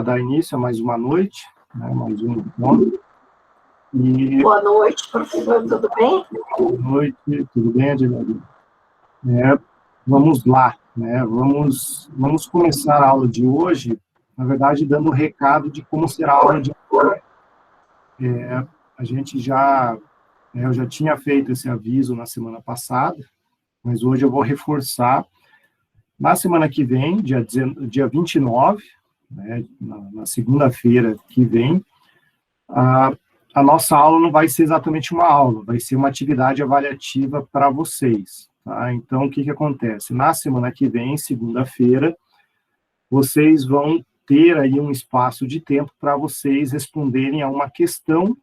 dar início a mais uma noite, né, mais um encontro. Boa noite, professor, tudo bem? Boa noite, tudo bem, Adelaide? Vamos lá, né? Vamos começar a aula de hoje, na verdade, dando o recado de como será a aula de hoje. A gente eu já tinha feito esse aviso na semana passada, mas hoje eu vou reforçar. Na semana que vem, dia 29, né, na segunda-feira que vem, a nossa aula não vai ser exatamente uma aula, vai ser uma atividade avaliativa para vocês. Tá? Então, o que acontece? Na semana que vem, segunda-feira, vocês vão ter aí um espaço de tempo para vocês responderem a uma questão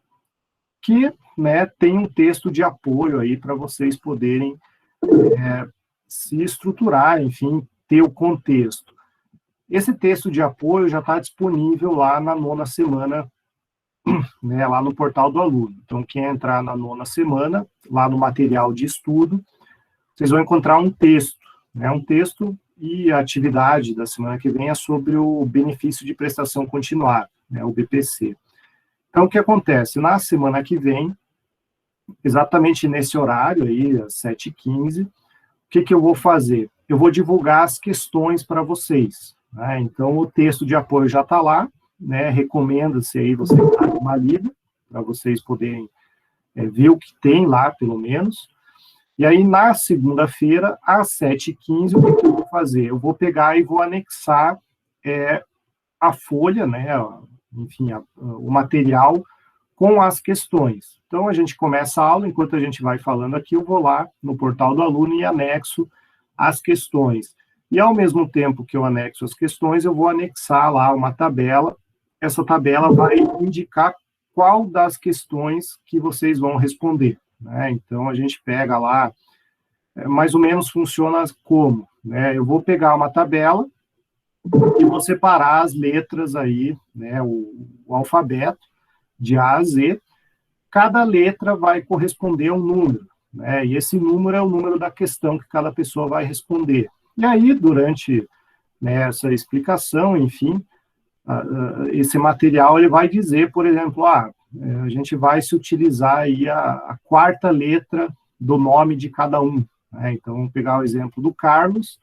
que, né, tem um texto de apoio aí para vocês poderem se estruturar, enfim, ter o contexto. Esse texto de apoio já está disponível lá na 9ª semana, né, lá no portal do aluno. Então, quem entrar na 9ª semana, lá no material de estudo, vocês vão encontrar um texto, né, um texto, e a atividade da semana que vem é sobre o benefício de prestação continuada, né, o BPC. Então, o que acontece? Na semana que vem, exatamente nesse horário aí, às 7h15, o que eu vou fazer? Eu vou divulgar as questões para vocês, né? Então, o texto de apoio já está lá, né? Recomenda-se aí vocês darem uma lida, para vocês poderem ver o que tem lá, pelo menos. E aí, na segunda-feira, às 7h15, o que eu vou fazer? Eu vou pegar e vou anexar a folha, né? Enfim, o material com as questões. Então, a gente começa a aula, enquanto a gente vai falando aqui, eu vou lá no portal do aluno e anexo as questões. E, ao mesmo tempo que eu anexo as questões, eu vou anexar lá uma tabela. Essa tabela vai indicar qual das questões que vocês vão responder, né? Então, a gente pega lá, mais ou menos funciona como, né? Eu vou pegar uma tabela e vou separar as letras aí, né, o alfabeto, de A a Z. Cada letra vai corresponder a um número, né, e esse número é o número da questão que cada pessoa vai responder. E aí, durante, né, essa explicação, enfim, esse material ele vai dizer, por exemplo, a gente vai se utilizar aí a 4ª letra do nome de cada um, né? Então, vamos pegar o exemplo do Carlos,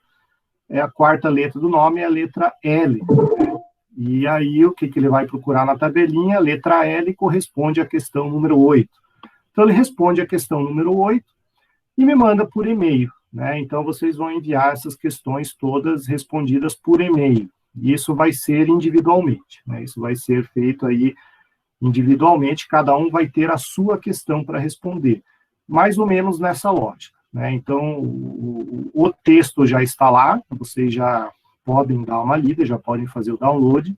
a 4ª letra do nome é a letra L, né? E aí, o que ele vai procurar na tabelinha? A letra L corresponde à questão número 8. Então, ele responde a questão número 8 e me manda por e-mail, né? Então, vocês vão enviar essas questões todas respondidas por e-mail. E isso vai ser individualmente, né? Isso vai ser feito aí individualmente, cada um vai ter a sua questão para responder, mais ou menos nessa lógica, né? Então, o texto já está lá, vocês já podem dar uma lida, já podem fazer o download.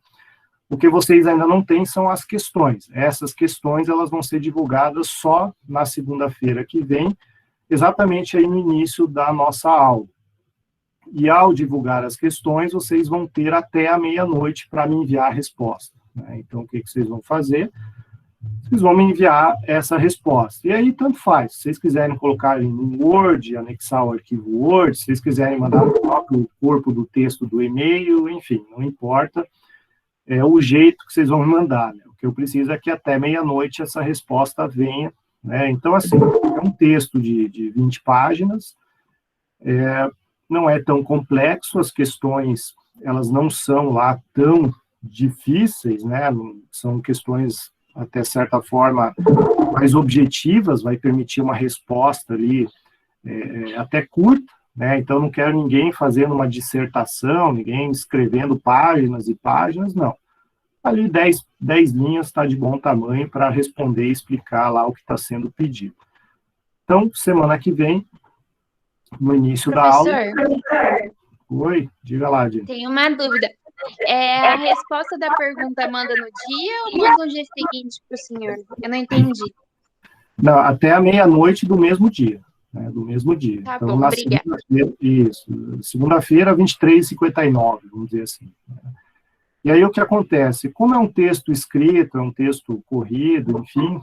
O que vocês ainda não têm são as questões. Essas questões, elas vão ser divulgadas só na segunda-feira que vem, exatamente aí no início da nossa aula. E ao divulgar as questões, vocês vão ter até a meia-noite para me enviar a resposta, né? Então, o que vocês vão fazer? Vocês vão me enviar essa resposta. E aí, tanto faz. Se vocês quiserem colocar em Word, anexar o arquivo Word, se vocês quiserem mandar no próprio corpo do texto do e-mail, enfim, não importa. É o jeito que vocês vão me mandar, né? O que eu preciso é que até meia-noite essa resposta venha, né? Então, assim, é um texto de 20 páginas, não é tão complexo, as questões, elas não são lá tão difíceis, né? São questões, até certa forma, mais objetivas, vai permitir uma resposta ali até curta, né? Então, não quero ninguém fazendo uma dissertação, ninguém escrevendo páginas e páginas, não. Ali, 10 linhas está de bom tamanho para responder e explicar lá o que está sendo pedido. Então, semana que vem, no início da aula... Oi, diga lá, Dini. Tenho uma dúvida. A resposta da pergunta manda no dia ou manda no dia seguinte para o senhor? Eu não entendi. Não, até a meia-noite do mesmo dia. Né, do mesmo dia. Tá então, bom, na obrigada. Segunda-feira, 23h59, vamos dizer assim. E aí, o que acontece? Como é um texto escrito, é um texto corrido, enfim,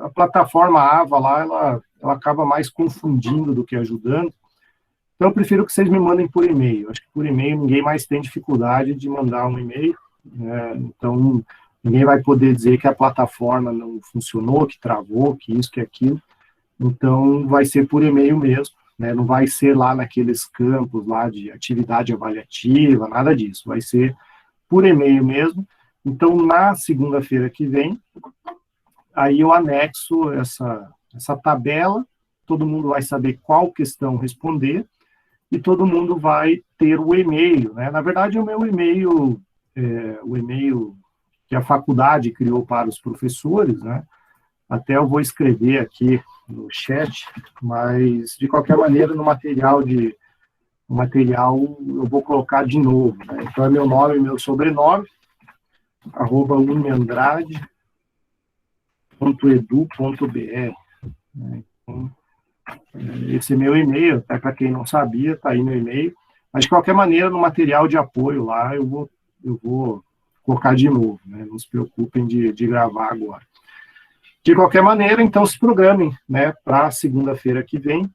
a plataforma AVA lá, ela acaba mais confundindo do que ajudando. Então, eu prefiro que vocês me mandem por e-mail. Acho que por e-mail ninguém mais tem dificuldade de mandar um e-mail, né? Então, ninguém vai poder dizer que a plataforma não funcionou, que travou, que isso, que aquilo. Então, vai ser por e-mail mesmo, né? Não vai ser lá naqueles campos lá de atividade avaliativa, nada disso. Vai ser por e-mail mesmo. Então, na segunda-feira que vem, aí eu anexo essa tabela, todo mundo vai saber qual questão responder, e todo mundo vai ter o e-mail, né? Na verdade, o meu e-mail, o e-mail que a faculdade criou para os professores, né? Até eu vou escrever aqui no chat, mas, de qualquer maneira, no material eu vou colocar de novo, né? Então, é meu nome e meu sobrenome, @uniandrade.edu.br, né? Então, esse é meu e-mail, até para quem não sabia, está aí meu e-mail. Mas, de qualquer maneira, no material de apoio lá, eu vou colocar de novo, né? Não se preocupem de gravar agora. De qualquer maneira, então, se programem, né, para segunda-feira que vem,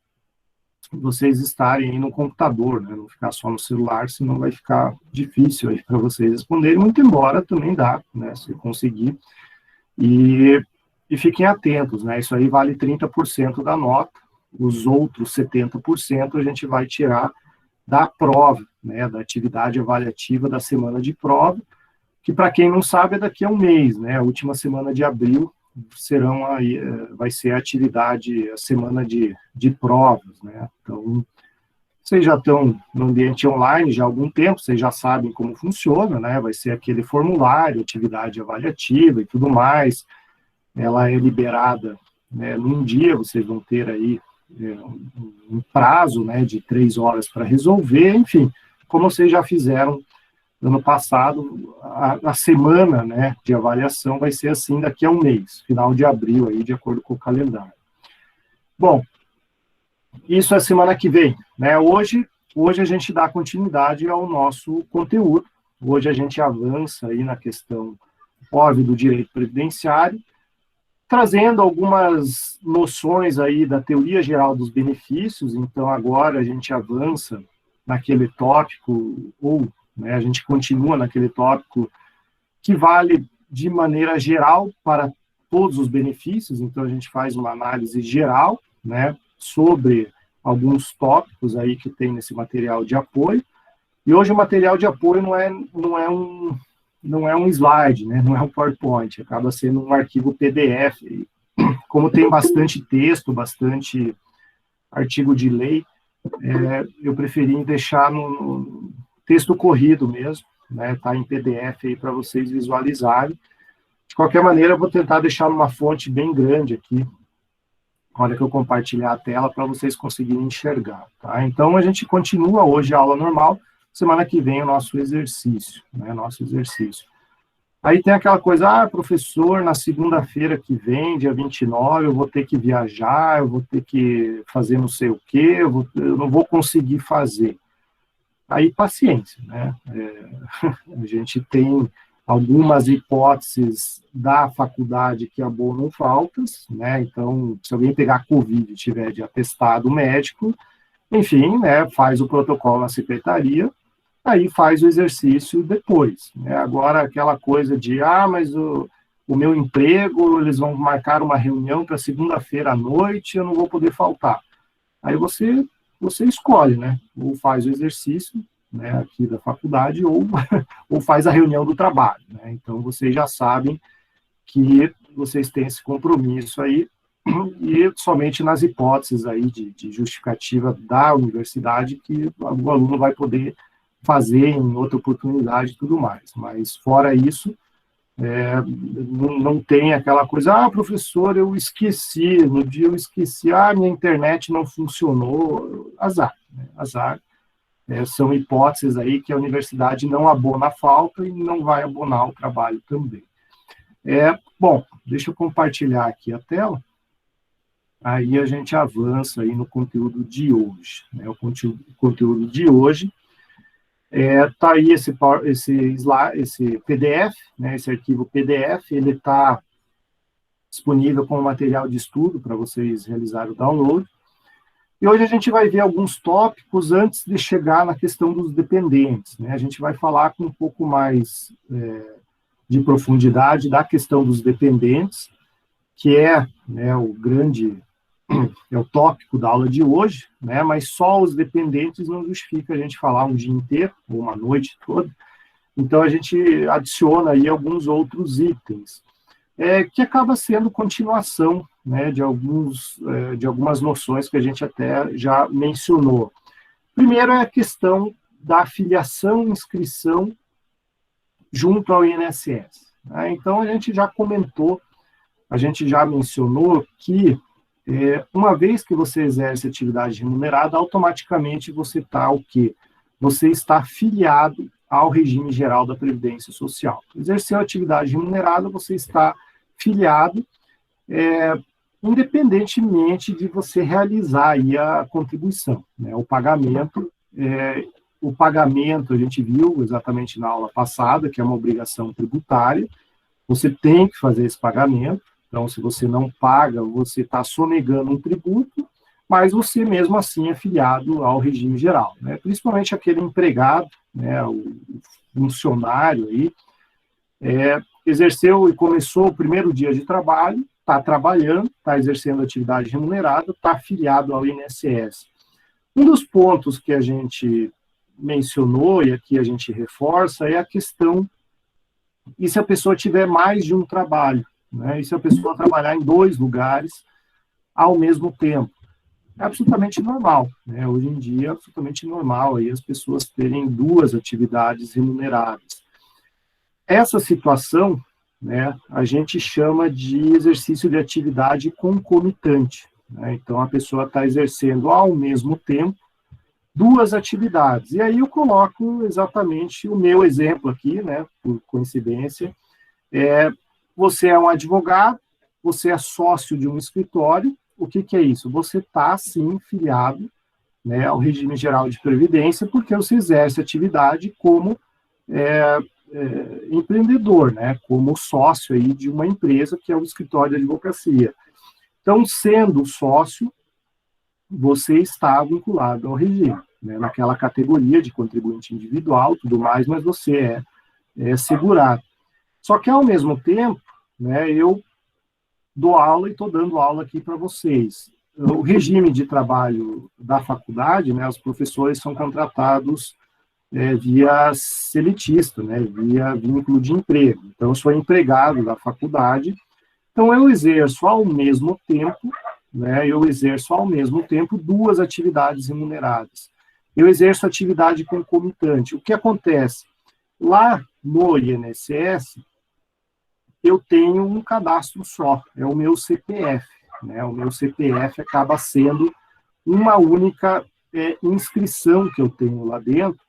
vocês estarem aí no computador, né? Não ficar só no celular, senão vai ficar difícil aí para vocês responderem, muito embora também dá, né, se conseguir. E fiquem atentos, né? Isso aí vale 30% da nota, os outros 70% a gente vai tirar da prova, né, da atividade avaliativa da semana de prova, que, para quem não sabe, é daqui a um mês, né? A última semana de abril vai ser a semana de provas, né? Então, vocês já estão no ambiente online já há algum tempo, vocês já sabem como funciona, né? Vai ser aquele formulário, atividade avaliativa e tudo mais. Ela é liberada, né, num dia, vocês vão ter aí um prazo, né, de 3 horas para resolver, enfim, como vocês já fizeram ano passado, a semana, né, de avaliação vai ser assim daqui a um mês, final de abril, aí, de acordo com o calendário. Bom, isso é semana que vem, né? Hoje a gente dá continuidade ao nosso conteúdo, hoje a gente avança aí na questão óbvia do direito previdenciário, trazendo algumas noções aí da teoria geral dos benefícios. Então, agora a gente avança naquele tópico, né, a gente continua naquele tópico que vale de maneira geral para todos os benefícios. Então, a gente faz uma análise geral, né, sobre alguns tópicos aí que tem nesse material de apoio. E hoje o material de apoio não é um slide, né? Não é um PowerPoint, acaba sendo um arquivo PDF. Como tem bastante texto, bastante artigo de lei, eu preferi deixar no texto corrido mesmo, né? Tá em PDF aí para vocês visualizarem. De qualquer maneira, eu vou tentar deixar numa fonte bem grande aqui, na hora que eu compartilhar a tela, para vocês conseguirem enxergar, tá? Então, a gente continua hoje a aula normal, semana que vem o nosso exercício, né? Nosso exercício. Aí tem aquela coisa, professor, na segunda-feira que vem, dia 29, eu vou ter que viajar, eu vou ter que fazer não sei o quê, eu não vou conseguir fazer. Aí, paciência, né? A gente tem algumas hipóteses da faculdade que abonam faltas, né? Então, se alguém pegar Covid e tiver de atestado médico, enfim, né, faz o protocolo na secretaria, aí faz o exercício depois, né? Agora, aquela coisa de, mas o meu emprego, eles vão marcar uma reunião para segunda-feira à noite, eu não vou poder faltar. Aí você escolhe, né? Ou faz o exercício, né, aqui da faculdade, ou faz a reunião do trabalho, né? Então, vocês já sabem que vocês têm esse compromisso aí, e somente nas hipóteses aí de justificativa da universidade que o aluno vai poder fazer em outra oportunidade e tudo mais. Mas, fora isso, não tem aquela coisa, professor, eu esqueci, no dia eu esqueci, minha internet não funcionou, azar, né? Azar. São hipóteses aí que a universidade não abona a falta e não vai abonar o trabalho também. Bom, deixa eu compartilhar aqui a tela, aí a gente avança aí no conteúdo de hoje, né? O conteúdo de hoje tá aí esse PDF, né? Esse arquivo PDF, ele está disponível como material de estudo para vocês realizarem o download. E hoje a gente vai ver alguns tópicos antes de chegar na questão dos dependentes, né? A gente vai falar com um pouco mais de profundidade da questão dos dependentes, que é, né, o tópico da aula de hoje, né? Mas só os dependentes não justifica a gente falar um dia inteiro, ou uma noite toda. Então a gente adiciona aí alguns outros itens, que acaba sendo continuação, né, de algumas noções que a gente até já mencionou. Primeiro é a questão da filiação e inscrição junto ao INSS. Né? Então, a gente já comentou, a gente já mencionou que, uma vez que você exerce atividade remunerada, automaticamente você está o quê? Você está filiado ao regime geral da Previdência Social. Exerceu atividade remunerada, você está filiado, independentemente de você realizar aí a contribuição, né? O pagamento, a gente viu exatamente na aula passada, que é uma obrigação tributária, você tem que fazer esse pagamento, então se você não paga, você está sonegando um tributo, mas você mesmo assim é filiado ao regime geral, né? Principalmente aquele empregado, né, o funcionário aí, exerceu e começou o primeiro dia de trabalho, está trabalhando, está exercendo atividade remunerada, está afiliado ao INSS. Um dos pontos que a gente mencionou, e aqui a gente reforça, é a questão, e se a pessoa tiver mais de um trabalho, né? E se a pessoa trabalhar em 2 lugares ao mesmo tempo? É absolutamente normal, né? Hoje em dia é absolutamente normal aí as pessoas terem 2 atividades remuneradas. Essa situação, né, a gente chama de exercício de atividade concomitante, né? Então, a pessoa está exercendo ao mesmo tempo 2 atividades. E aí eu coloco exatamente o meu exemplo aqui, né, por coincidência. Você é um advogado, você é sócio de um escritório. O que é isso? Você está, sim, filiado, né, ao regime geral de previdência, porque você exerce atividade como empreendedor, né, como sócio aí de uma empresa que é o escritório de advocacia. Então, sendo sócio, você está vinculado ao regime, né, naquela categoria de contribuinte individual, tudo mais, mas você é segurado. Só que, ao mesmo tempo, né, eu dou aula e estou dando aula aqui para vocês. O regime de trabalho da faculdade, né, os professores são contratados via seletista, né, via vínculo de emprego. Então, eu sou empregado da faculdade, então eu exerço ao mesmo tempo, né, 2 atividades remuneradas. Eu exerço atividade concomitante. O que acontece? Lá no INSS, eu tenho um cadastro só, é o meu CPF, né, o meu CPF acaba sendo uma única inscrição que eu tenho lá dentro,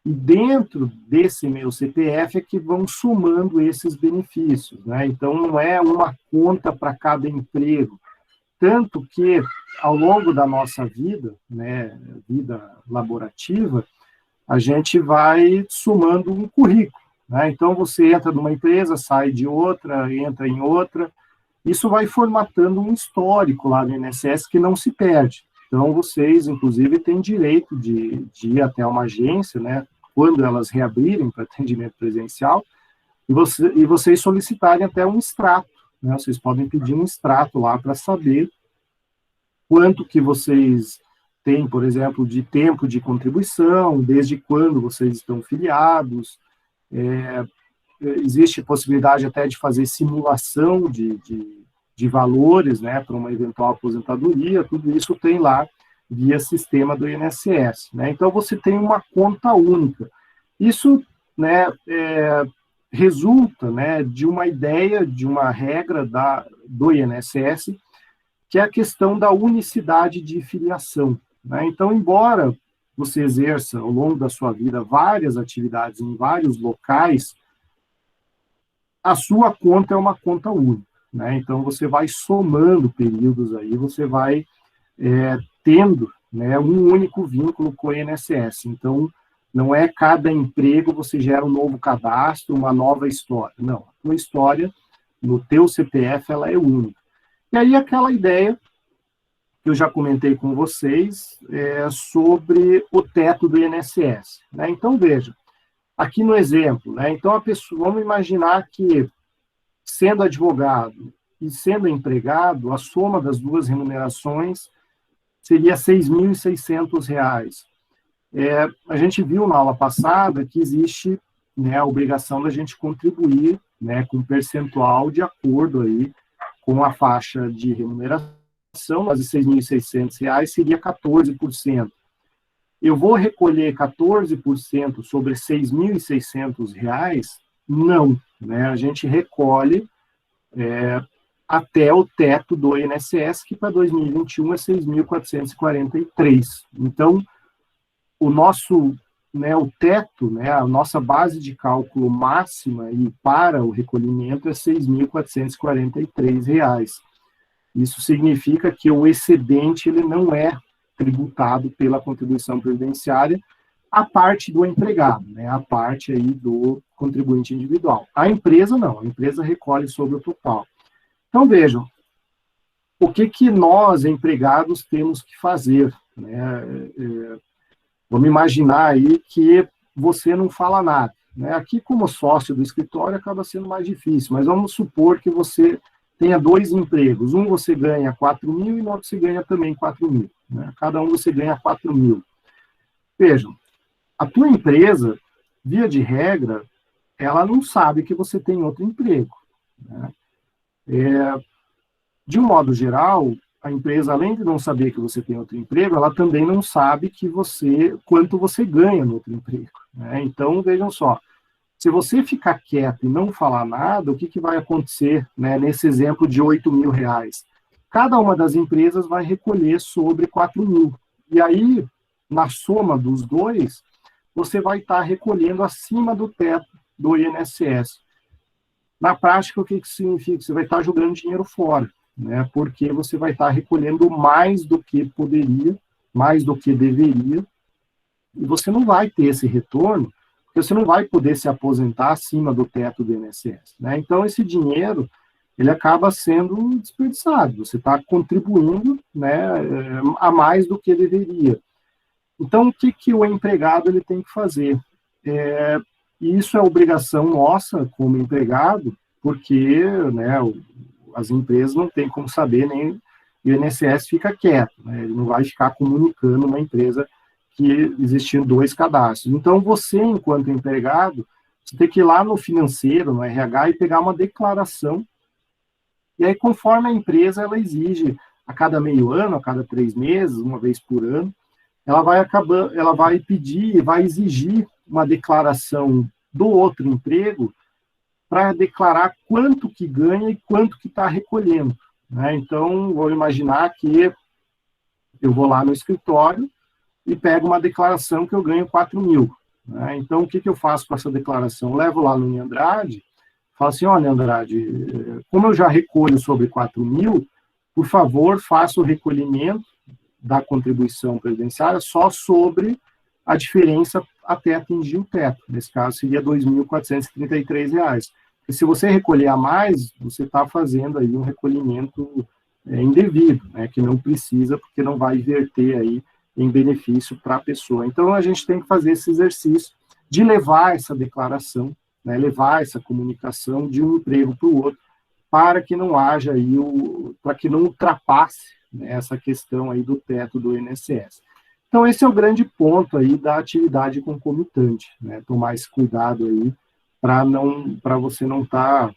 e dentro desse meu CPF é que vão somando esses benefícios, né? Então, não é uma conta para cada emprego. Tanto que, ao longo da nossa vida, né, vida laborativa, a gente vai somando um currículo, né? Então, você entra numa empresa, sai de outra, entra em outra. Isso vai formatando um histórico lá no INSS que não se perde. Então, vocês, inclusive, têm direito de ir até uma agência, né, quando elas reabrirem para atendimento presencial, e vocês solicitarem até um extrato, né, vocês podem pedir um extrato lá para saber quanto que vocês têm, por exemplo, de tempo de contribuição, desde quando vocês estão filiados, existe possibilidade até de fazer simulação de valores, né, para uma eventual aposentadoria, tudo isso tem lá via sistema do INSS, né? Então, você tem uma conta única. Isso, né, resulta, né, de uma ideia, de uma regra do INSS, que é a questão da unicidade de filiação, né? Então, embora você exerça, ao longo da sua vida, várias atividades em vários locais, a sua conta é uma conta única, né? Então, você vai somando períodos aí, você vai tendo, né, um único vínculo com o INSS. Então, não é cada emprego você gera um novo cadastro, uma nova história. Não, a tua história, no teu CPF, ela é única. E aí, aquela ideia que eu já comentei com vocês, sobre o teto do INSS. Né? Então, veja, aqui no exemplo, né? Então, a pessoa, vamos imaginar que, sendo advogado e sendo empregado, a soma das duas remunerações seria R$ 6.600. A gente viu na aula passada que existe, né, a obrigação da gente contribuir, né, com um percentual de acordo aí com a faixa de remuneração, mas de R$ 6.600 seria 14%. Eu vou recolher 14% sobre R$ 6.600? Não, né? A gente recolhe até o teto do INSS, que para 2021 é 6.443. Então, o nosso, né, o teto, né, a nossa base de cálculo máxima aí para o recolhimento é R$ 6.443. Isso significa que o excedente ele não é tributado pela contribuição previdenciária, a parte do empregado, né, a parte aí do contribuinte individual. A empresa não, a empresa recolhe sobre o total. Então, vejam, o que nós, empregados, temos que fazer? Né? Vamos imaginar aí que você não fala nada. Né? Aqui, como sócio do escritório, acaba sendo mais difícil, mas vamos supor que você tenha 2 empregos. Um você ganha 4.000 e no outro você ganha também 4.000. Né? Cada um você ganha 4.000. Vejam, a tua empresa, via de regra, ela não sabe que você tem outro emprego. Né? De um modo geral, a empresa, além de não saber que você tem outro emprego, ela também não sabe quanto você ganha no outro emprego. Né? Então, vejam só, se você ficar quieto e não falar nada, o que vai acontecer, né, nesse exemplo de R$ 8.000? Cada uma das empresas vai recolher sobre 4.000. E aí, na soma dos dois, você vai estar recolhendo acima do teto do INSS. Na prática, o que significa? Você vai estar jogando dinheiro fora, né? Porque você vai estar recolhendo mais do que poderia, mais do que deveria, e você não vai ter esse retorno, porque você não vai poder se aposentar acima do teto do INSS. Né? Então, esse dinheiro, ele acaba sendo desperdiçado, você está contribuindo, né, a mais do que deveria. Então, o que o empregado ele tem que fazer? E isso é obrigação nossa como empregado, porque, né, as empresas não têm como saber, nem o INSS fica quieto, né, ele não vai ficar comunicando uma empresa que existiam 2 cadastros. Então, você, enquanto empregado, você tem que ir lá no financeiro, no RH, e pegar uma declaração, e aí, conforme a empresa, ela exige, a cada meio ano, a cada 3 meses, uma vez por ano, ela vai pedir, vai exigir uma declaração do outro emprego para declarar quanto que ganha e quanto que está recolhendo. Né? Então, vou imaginar que eu vou lá no escritório e pego uma declaração que eu ganho 4.000. Né? Então, o que eu faço com essa declaração? Levo lá no Andrade, falo assim, olha, Andrade, como eu já recolho sobre 4.000, por favor, faça o recolhimento da contribuição previdenciária só sobre a diferença até atingir o teto. Nesse caso, seria R$ 2.433. E se você recolher a mais, você está fazendo aí um recolhimento indevido, né, que não precisa, porque não vai inverter aí em benefício para a pessoa. Então, a gente tem que fazer esse exercício de levar essa declaração, né, levar essa comunicação de um emprego para o outro, para que não haja aí, para que não ultrapasse, né, essa questão aí do teto do INSS. Então, esse é o grande ponto aí da atividade concomitante, né, tomar esse cuidado aí, para você não estar,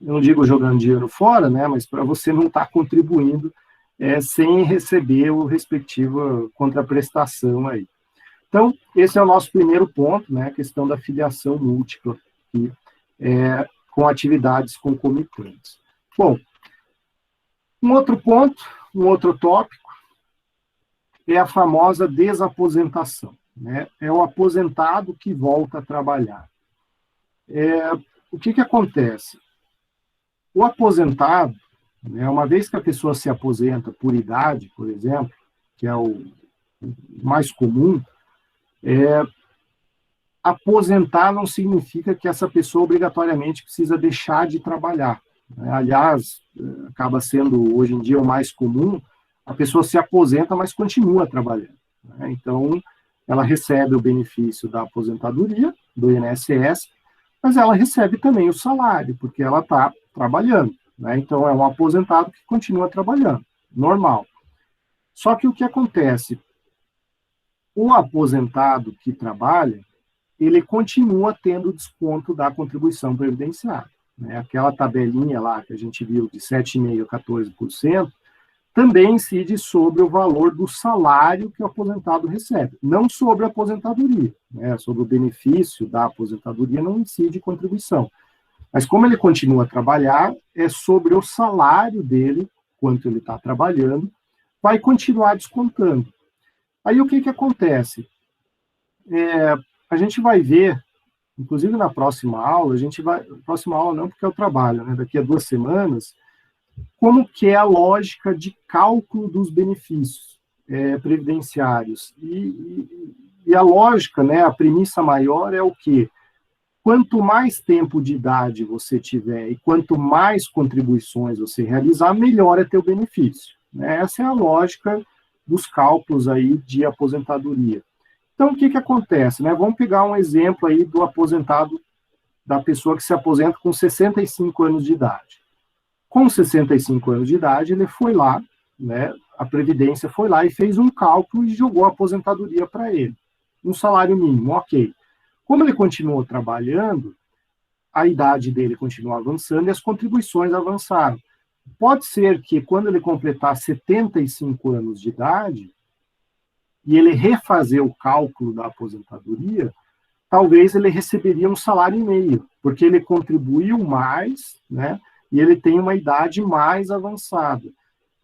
não digo jogando dinheiro fora, né, mas para você não estar contribuindo sem receber o respectivo contraprestação aí. Então, esse é o nosso primeiro ponto, né, a questão da filiação múltipla, aqui, com atividades concomitantes. Bom, um outro ponto, um outro tópico, é a famosa desaposentação. Né? É o aposentado que volta a trabalhar. O que acontece? O aposentado, né, uma vez que a pessoa se aposenta por idade, por exemplo, que é o mais comum, aposentar não significa que essa pessoa obrigatoriamente precisa deixar de trabalhar. Né? Aliás, acaba sendo hoje em dia o mais comum a pessoa se aposenta, mas continua trabalhando, né? Então, ela recebe o benefício da aposentadoria, do INSS, mas ela recebe também o salário, porque ela está trabalhando, né? Então, é um aposentado que continua trabalhando, normal. Só que o que acontece? O aposentado que trabalha, ele continua tendo desconto da contribuição previdenciária, né? Aquela tabelinha lá que a gente viu de 7,5% a 14%, também incide sobre o valor do salário que o aposentado recebe, não sobre a aposentadoria, né? Sobre o benefício da aposentadoria não incide contribuição. Mas como ele continua a trabalhar, é sobre o salário dele, quanto ele está trabalhando, vai continuar descontando. Aí o que acontece? A gente vai ver, inclusive na próxima aula, próxima aula não, porque é o trabalho, né? Daqui a 2 semanas, como que é a lógica de cálculo dos benefícios previdenciários. E a lógica, né, a premissa maior é o quê? Quanto mais tempo de idade você tiver e quanto mais contribuições você realizar, melhor é teu benefício, né? Essa é a lógica dos cálculos aí de aposentadoria. Então, o que acontece, né? Vamos pegar um exemplo aí do aposentado, da pessoa que se aposenta com 65 anos de idade. Com 65 anos de idade, ele foi lá, né? A Previdência foi lá e fez um cálculo e jogou a aposentadoria para ele. Um salário mínimo, ok. Como ele continuou trabalhando, a idade dele continuou avançando e as contribuições avançaram. Pode ser que quando ele completar 75 anos de idade, e ele refazer o cálculo da aposentadoria, talvez ele receberia um salário e meio, porque ele contribuiu mais, né? E ele tem uma idade mais avançada.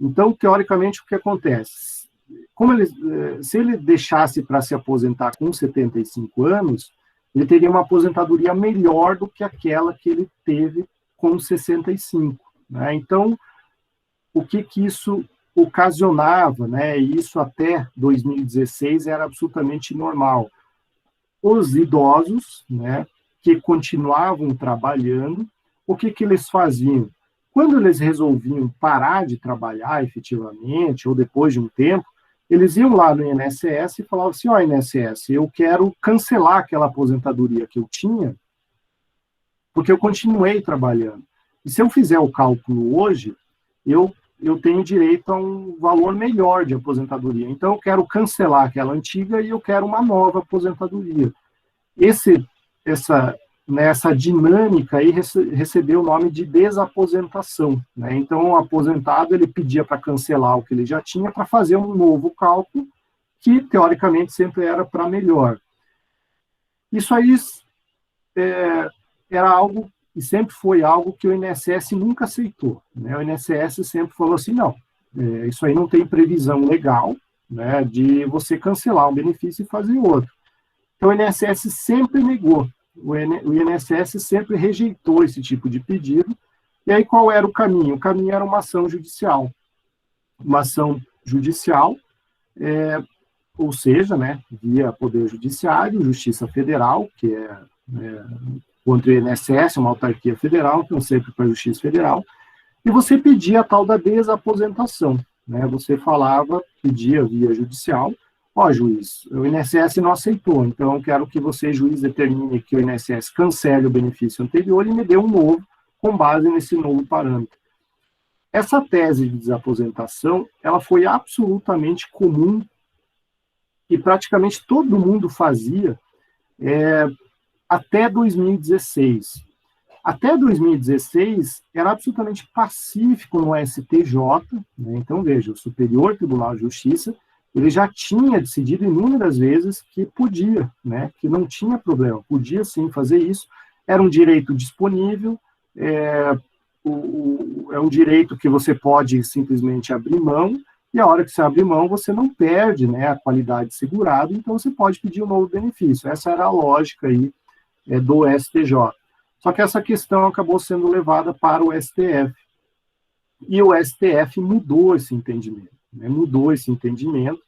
Então, teoricamente, o que acontece? Se ele deixasse para se aposentar com 75 anos, ele teria uma aposentadoria melhor do que aquela que ele teve com 65. Né? Então, o que isso ocasionava, né? E isso até 2016 era absolutamente normal. Os idosos, né, que continuavam trabalhando, o que eles faziam? Quando eles resolviam parar de trabalhar efetivamente, ou depois de um tempo, eles iam lá no INSS e falavam assim, INSS, eu quero cancelar aquela aposentadoria que eu tinha, porque eu continuei trabalhando. E se eu fizer o cálculo hoje, eu tenho direito a um valor melhor de aposentadoria. Então, eu quero cancelar aquela antiga e eu quero uma nova aposentadoria. Essa dinâmica aí recebeu o nome de desaposentação, né? Então, o aposentado, ele pedia para cancelar o que ele já tinha para fazer um novo cálculo, que, teoricamente, sempre era para melhor. Isso aí era algo, e sempre foi algo que o INSS nunca aceitou, né? O INSS sempre falou assim, não, isso aí não tem previsão legal, né, de você cancelar um benefício e fazer outro. Então, o INSS sempre negou. O INSS sempre rejeitou esse tipo de pedido. E aí, qual era o caminho? O caminho era uma ação judicial. Uma ação judicial, ou seja, né, via Poder Judiciário, Justiça Federal, que é contra o INSS, uma autarquia federal, então sempre para a Justiça Federal, e você pedia a tal da desaposentação. Né? Você pedia via judicial, juiz, o INSS não aceitou, então eu quero que você, juiz, determine que o INSS cancele o benefício anterior e me dê um novo, com base nesse novo parâmetro. Essa tese de desaposentação, ela foi absolutamente comum e praticamente todo mundo fazia até 2016. Até 2016, era absolutamente pacífico no STJ, né? Então, veja, o Superior Tribunal de Justiça, ele já tinha decidido inúmeras vezes que podia, né, que não tinha problema, podia sim fazer isso, era um direito disponível, é um direito que você pode simplesmente abrir mão, e a hora que você abre mão, você não perde, né, a qualidade segurada, então você pode pedir um novo benefício. Essa era a lógica aí do STJ. Só que essa questão acabou sendo levada para o STF, e o STF mudou esse entendimento. Mudou esse entendimento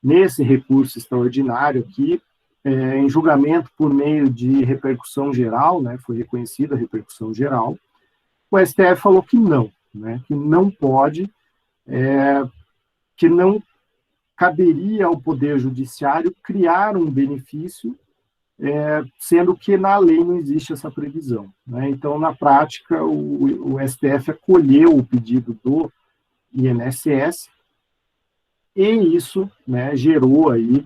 nesse recurso extraordinário aqui, em julgamento por meio de repercussão geral, né, foi reconhecida a repercussão geral, o STF falou que não, né, que não pode, que não caberia ao Poder Judiciário criar um benefício, sendo que na lei não existe essa previsão, né? Então, na prática, o STF acolheu o pedido do INSS, e isso, né, gerou aí,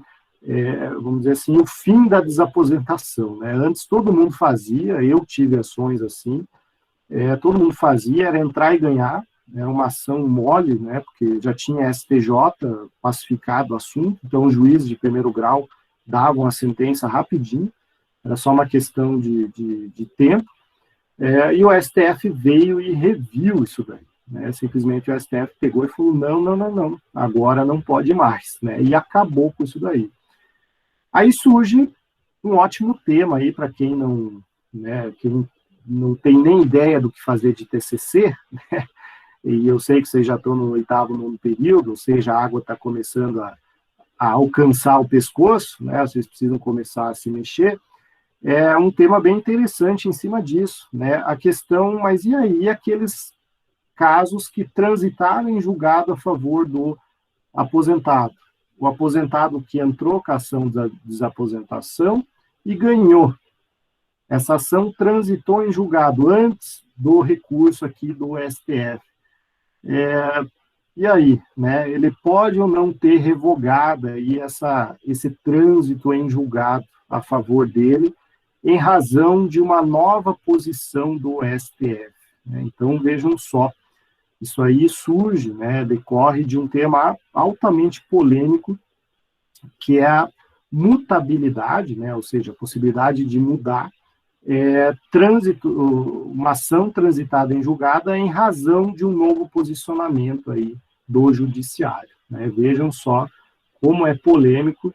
vamos dizer assim, o fim da desaposentação, né? Antes todo mundo fazia, eu tive ações assim, todo mundo fazia, era entrar e ganhar, né, uma ação mole, né, porque já tinha STJ pacificado o assunto, então os juízes de primeiro grau davam a sentença rapidinho, era só uma questão de tempo, e o STF veio e reviu isso daí, né, simplesmente o STF pegou e falou, não, agora não pode mais, né, e acabou com isso daí. Aí surge um ótimo tema aí para quem não, né, quem não tem nem ideia do que fazer de TCC, né, e eu sei que vocês já estão no 8º, 9º período, ou seja, a água está começando a alcançar o pescoço, né, vocês precisam começar a se mexer, é um tema bem interessante em cima disso, né, a questão, mas e aí aqueles casos que transitaram em julgado a favor do aposentado? O aposentado que entrou com a ação da desaposentação e ganhou. Essa ação transitou em julgado antes do recurso aqui do STF. E aí, né, ele pode ou não ter revogado aí esse trânsito em julgado a favor dele, em razão de uma nova posição do STF, né? Então, vejam só, isso aí surge, né, decorre de um tema altamente polêmico, que é a mutabilidade, né, ou seja, a possibilidade de mudar uma ação transitada em julgada em razão de um novo posicionamento aí do judiciário, né? Vejam só como é polêmico.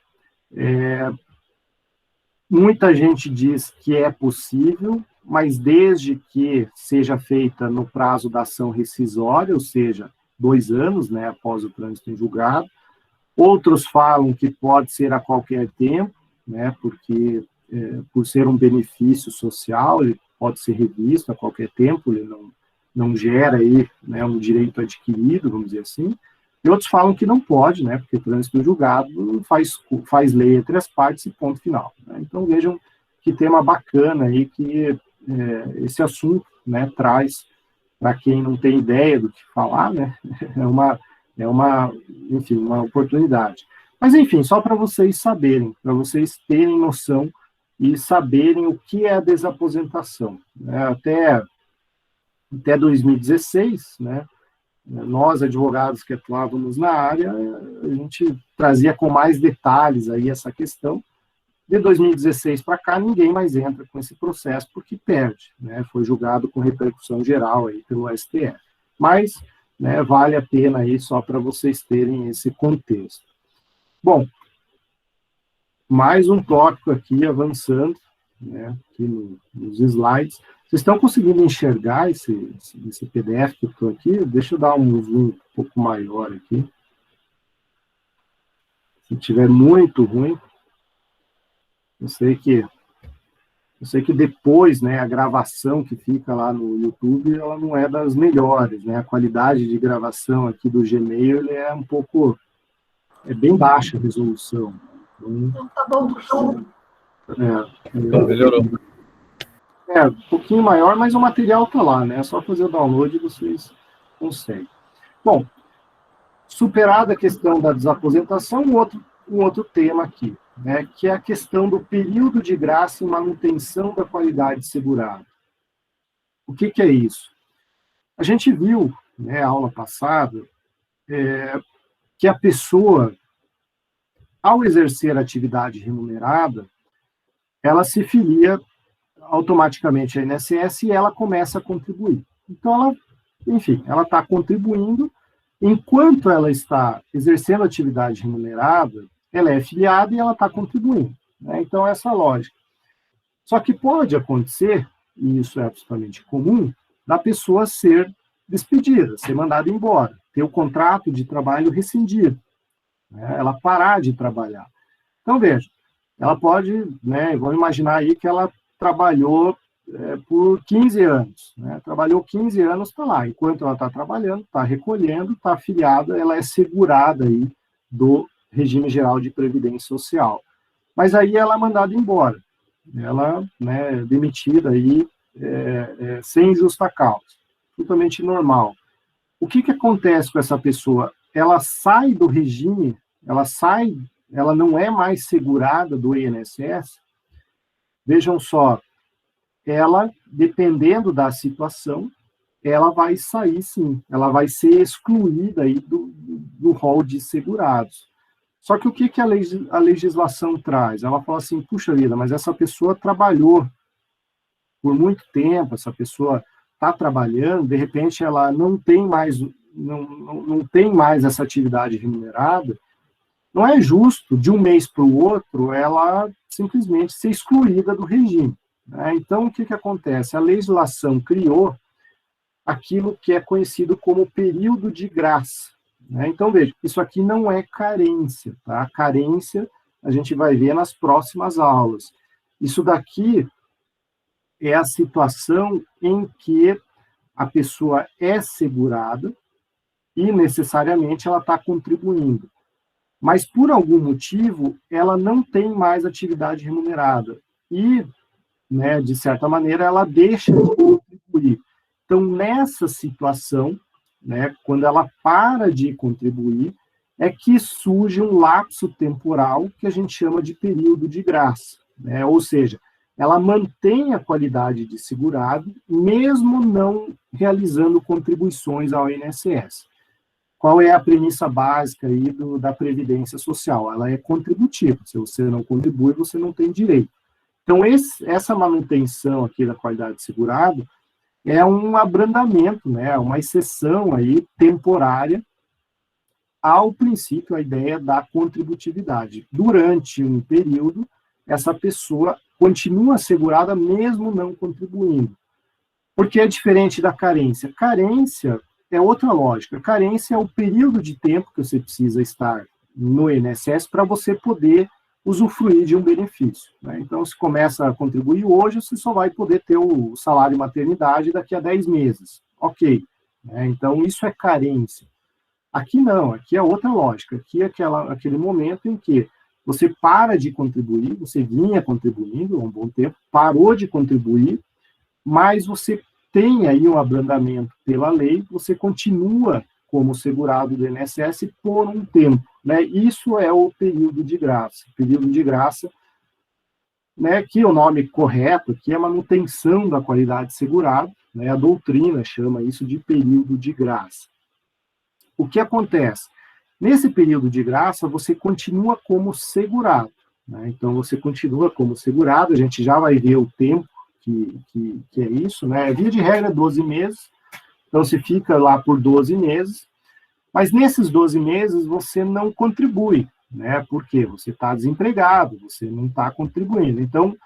Muita gente diz que é possível, mas desde que seja feita no prazo da ação rescisória, ou seja, 2 anos, né, após o trânsito em julgado. Outros falam que pode ser a qualquer tempo, né, porque por ser um benefício social, ele pode ser revisto a qualquer tempo, ele não gera aí, né, um direito adquirido, vamos dizer assim. E outros falam que não pode, né, porque o trânsito julgado faz lei entre as partes e ponto final, né? Então vejam que tema bacana aí que esse assunto, né, traz para quem não tem ideia do que falar, né, enfim, uma oportunidade. Mas, enfim, só para vocês saberem, para vocês terem noção e saberem o que é a desaposentação, né? Até 2016, né, nós, advogados que atuávamos na área, a gente trazia com mais detalhes aí essa questão. De 2016 para cá, ninguém mais entra com esse processo porque perde, né? Foi julgado com repercussão geral aí pelo STF. Mas, né, vale a pena aí só para vocês terem esse contexto. Bom, mais um tópico aqui avançando, né, aqui nos slides. Vocês estão conseguindo enxergar esse PDF que eu estou aqui? Deixa eu dar um zoom um pouco maior aqui. Se tiver muito ruim, eu sei que depois, né, a gravação que fica lá no YouTube, ela não é das melhores, né? A qualidade de gravação aqui do Gmail, ele é um pouco, bem baixa a resolução. Então, tá bom, professor. Melhorou. Um pouquinho maior, mas o material está lá, né? É só fazer o download e vocês conseguem. Bom, superada a questão da desaposentação, um outro tema aqui, né, que é a questão do período de graça e manutenção da qualidade segurada. O que é isso? A gente viu, né, a aula passada, que a pessoa, ao exercer a atividade remunerada, ela se filia automaticamente à INSS e ela começa a contribuir. Então, ela está contribuindo, enquanto ela está exercendo a atividade remunerada, ela é filiada e ela está contribuindo, né? Então, essa é a lógica. Só que pode acontecer, e isso é absolutamente comum, da pessoa ser despedida, ser mandada embora, ter o contrato de trabalho rescindido, né? Ela parar de trabalhar. Então, veja, ela pode, né, vamos imaginar aí que ela trabalhou por 15 anos, né? Trabalhou 15 anos, está lá. Enquanto ela está trabalhando, está recolhendo, está afiliada, ela é segurada aí do regime geral de previdência social. Mas aí ela é mandada embora, ela, né, demitida aí sem justa causa, totalmente normal. O que acontece com essa pessoa? Ela sai do regime, ela não é mais segurada do INSS. Vejam só, ela, dependendo da situação, ela vai sair sim, ela vai ser excluída aí do rol de segurados. Só que o que a legislação traz? Ela fala assim, puxa vida, mas essa pessoa trabalhou por muito tempo, essa pessoa está trabalhando, de repente ela não tem mais essa atividade remunerada, não é justo, de um mês para o outro, ela simplesmente ser excluída do regime, né? Então, o que acontece? A legislação criou aquilo que é conhecido como período de graça, né? Então, veja, isso aqui não é carência, tá? Carência a gente vai ver nas próximas aulas. Isso daqui é a situação em que a pessoa é segurada e necessariamente ela está contribuindo. Mas, por algum motivo, ela não tem mais atividade remunerada. E, né, de certa maneira, ela deixa de contribuir. Então, nessa situação, né, quando ela para de contribuir, é que surge um lapso temporal que a gente chama de período de graça, né? Ou seja, ela mantém a qualidade de segurado, mesmo não realizando contribuições ao INSS. Qual é a premissa básica aí da Previdência Social? Ela é contributiva. Se você não contribui, você não tem direito. Então, essa manutenção aqui da qualidade de segurado é um abrandamento, né? Uma exceção aí temporária ao princípio, a ideia da contributividade. Durante um período, essa pessoa continua segurada mesmo não contribuindo. Porque é diferente da carência. Carência é outra lógica. Carência é o período de tempo que você precisa estar no INSS para você poder usufruir de um benefício, né? Então, se começa a contribuir hoje, você só vai poder ter o salário maternidade daqui a 10 meses. Ok. Né? Então, isso é carência. Aqui não, aqui é outra lógica. Aqui é aquele momento em que você para de contribuir, você vinha contribuindo há um bom tempo, parou de contribuir, mas você tem aí um abrandamento pela lei, você continua como segurado do INSS por um tempo, né? Isso é o período de graça. Período de graça, né, que o nome correto aqui é manutenção da qualidade de segurado, né? A doutrina chama isso de período de graça. O que acontece? Nesse período de graça, você continua como segurado, né? Então, você continua como segurado, a gente já vai ver o tempo que é isso, né? Via de regra, 12 meses, então você fica lá por 12 meses, mas nesses 12 meses você não contribui, né? Porque você está desempregado, você não está contribuindo. Então,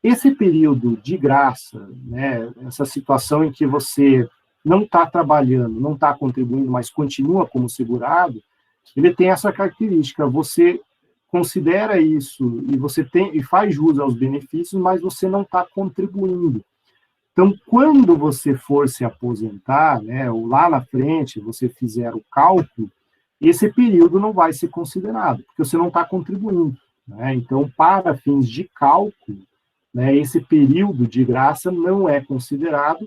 esse período de graça, né? Essa situação em que você não está trabalhando, não está contribuindo, mas continua como segurado, ele tem essa característica, você considera isso e você faz jus aos benefícios, mas você não está contribuindo. Então, quando você for se aposentar, né, ou lá na frente você fizer o cálculo, esse período não vai ser considerado, porque você não está contribuindo, né? Então, para fins de cálculo, né, esse período de graça não é considerado,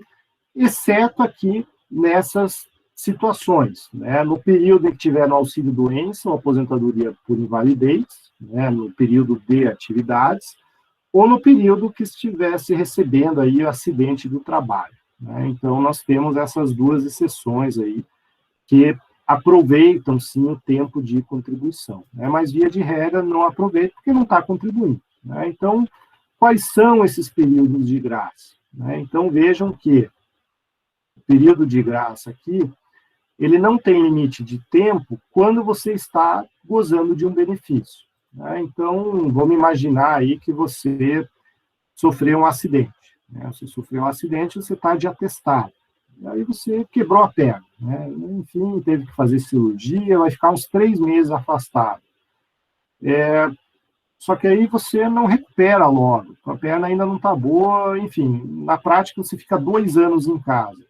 exceto aqui nessas situações, né? No período em que tiver no auxílio-doença ou aposentadoria por invalidez, né, no período de atividades, ou no período que estivesse recebendo aí o acidente do trabalho, né? Então, nós temos essas duas exceções aí, que aproveitam, sim, o tempo de contribuição, né? Mas, via de regra, não aproveita porque não está contribuindo, né? Então, quais são esses períodos de graça, né? Então, vejam que o período de graça aqui, ele não tem limite de tempo quando você está gozando de um benefício, né? Então, vamos imaginar aí que você sofreu um acidente, né? Você sofreu um acidente, você está de atestado, e aí você quebrou a perna, né? Enfim, teve que fazer cirurgia, vai ficar uns 3 meses afastado. Só que aí você não recupera logo, a perna ainda não está boa, enfim, na prática você fica 2 anos em casa.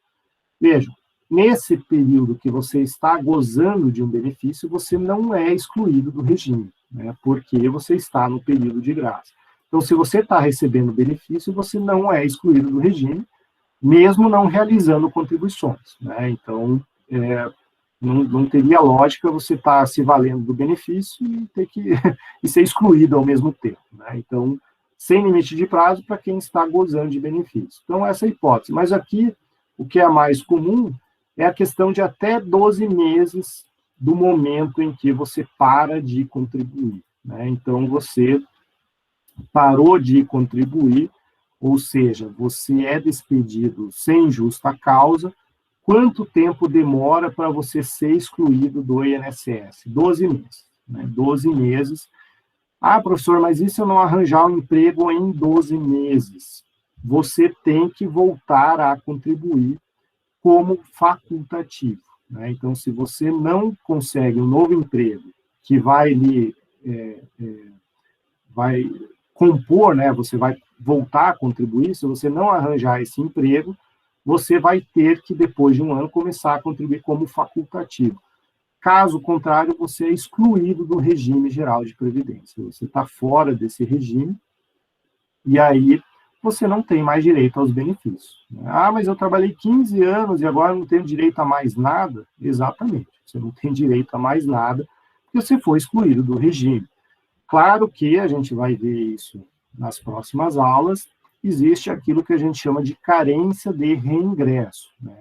Veja, nesse período que você está gozando de um benefício, você não é excluído do regime, né, porque você está no período de graça. Então, se você está recebendo benefício, você não é excluído do regime, mesmo não realizando contribuições, né? Então, não teria lógica você estar se valendo do benefício e ter que e ser excluído ao mesmo tempo, né? Então, sem limite de prazo para quem está gozando de benefício. Então, essa é a hipótese. Mas aqui, o que é mais comum é a questão de até 12 meses do momento em que você para de contribuir, né? Então, você parou de contribuir, ou seja, você é despedido sem justa causa. Quanto tempo demora para você ser excluído do INSS? 12 meses. Né? 12 meses. Ah, professor, mas e se eu não arranjar um emprego em 12 meses? Você tem que voltar a contribuir como facultativo. Né? Então, se você não consegue um novo emprego que vai lhe vai compor, né? Você vai voltar a contribuir, se você não arranjar esse emprego, você vai ter que, depois de um ano, começar a contribuir como facultativo. Caso contrário, você é excluído do regime geral de previdência. Você está fora desse regime, e aí você não tem mais direito aos benefícios. Ah, mas eu trabalhei 15 anos e agora não tenho direito a mais nada? Exatamente, você não tem direito a mais nada, porque você foi excluído do regime. Claro que a gente vai ver isso nas próximas aulas, existe aquilo que a gente chama de carência de reingresso, né?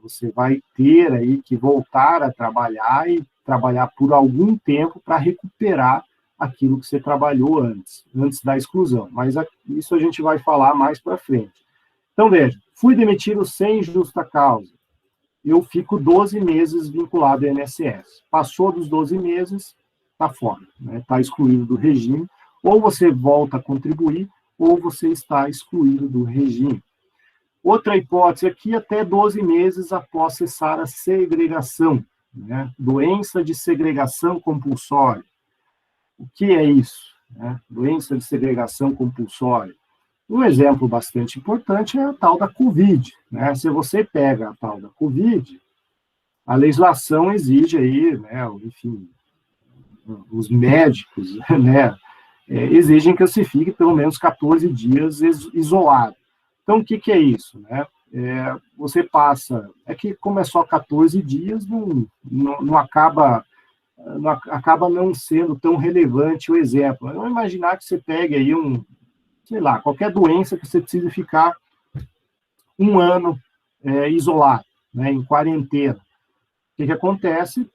Você vai ter aí que voltar a trabalhar e trabalhar por algum tempo para recuperar aquilo que você trabalhou antes da exclusão, mas isso a gente vai falar mais para frente. Então, veja, fui demitido sem justa causa, eu fico 12 meses vinculado ao INSS. Passou dos 12 meses, está fora, né? Está excluído do regime, ou você volta a contribuir, ou você está excluído do regime. Outra hipótese aqui, até 12 meses após cessar a segregação, né? Doença de segregação compulsória. O que é isso? Né? Doença de segregação compulsória. Um exemplo bastante importante é a tal da Covid. Né? Se você pega a tal da Covid, a legislação exige aí, né, enfim, os médicos, né, exigem que você fique pelo menos 14 dias isolado. Então, o que é isso? Né? Você passa... É que como é só 14 dias, não acaba não sendo tão relevante o exemplo. Vamos imaginar que você pegue aí sei lá, qualquer doença que você precise ficar um ano isolado, né, em quarentena. O que acontece?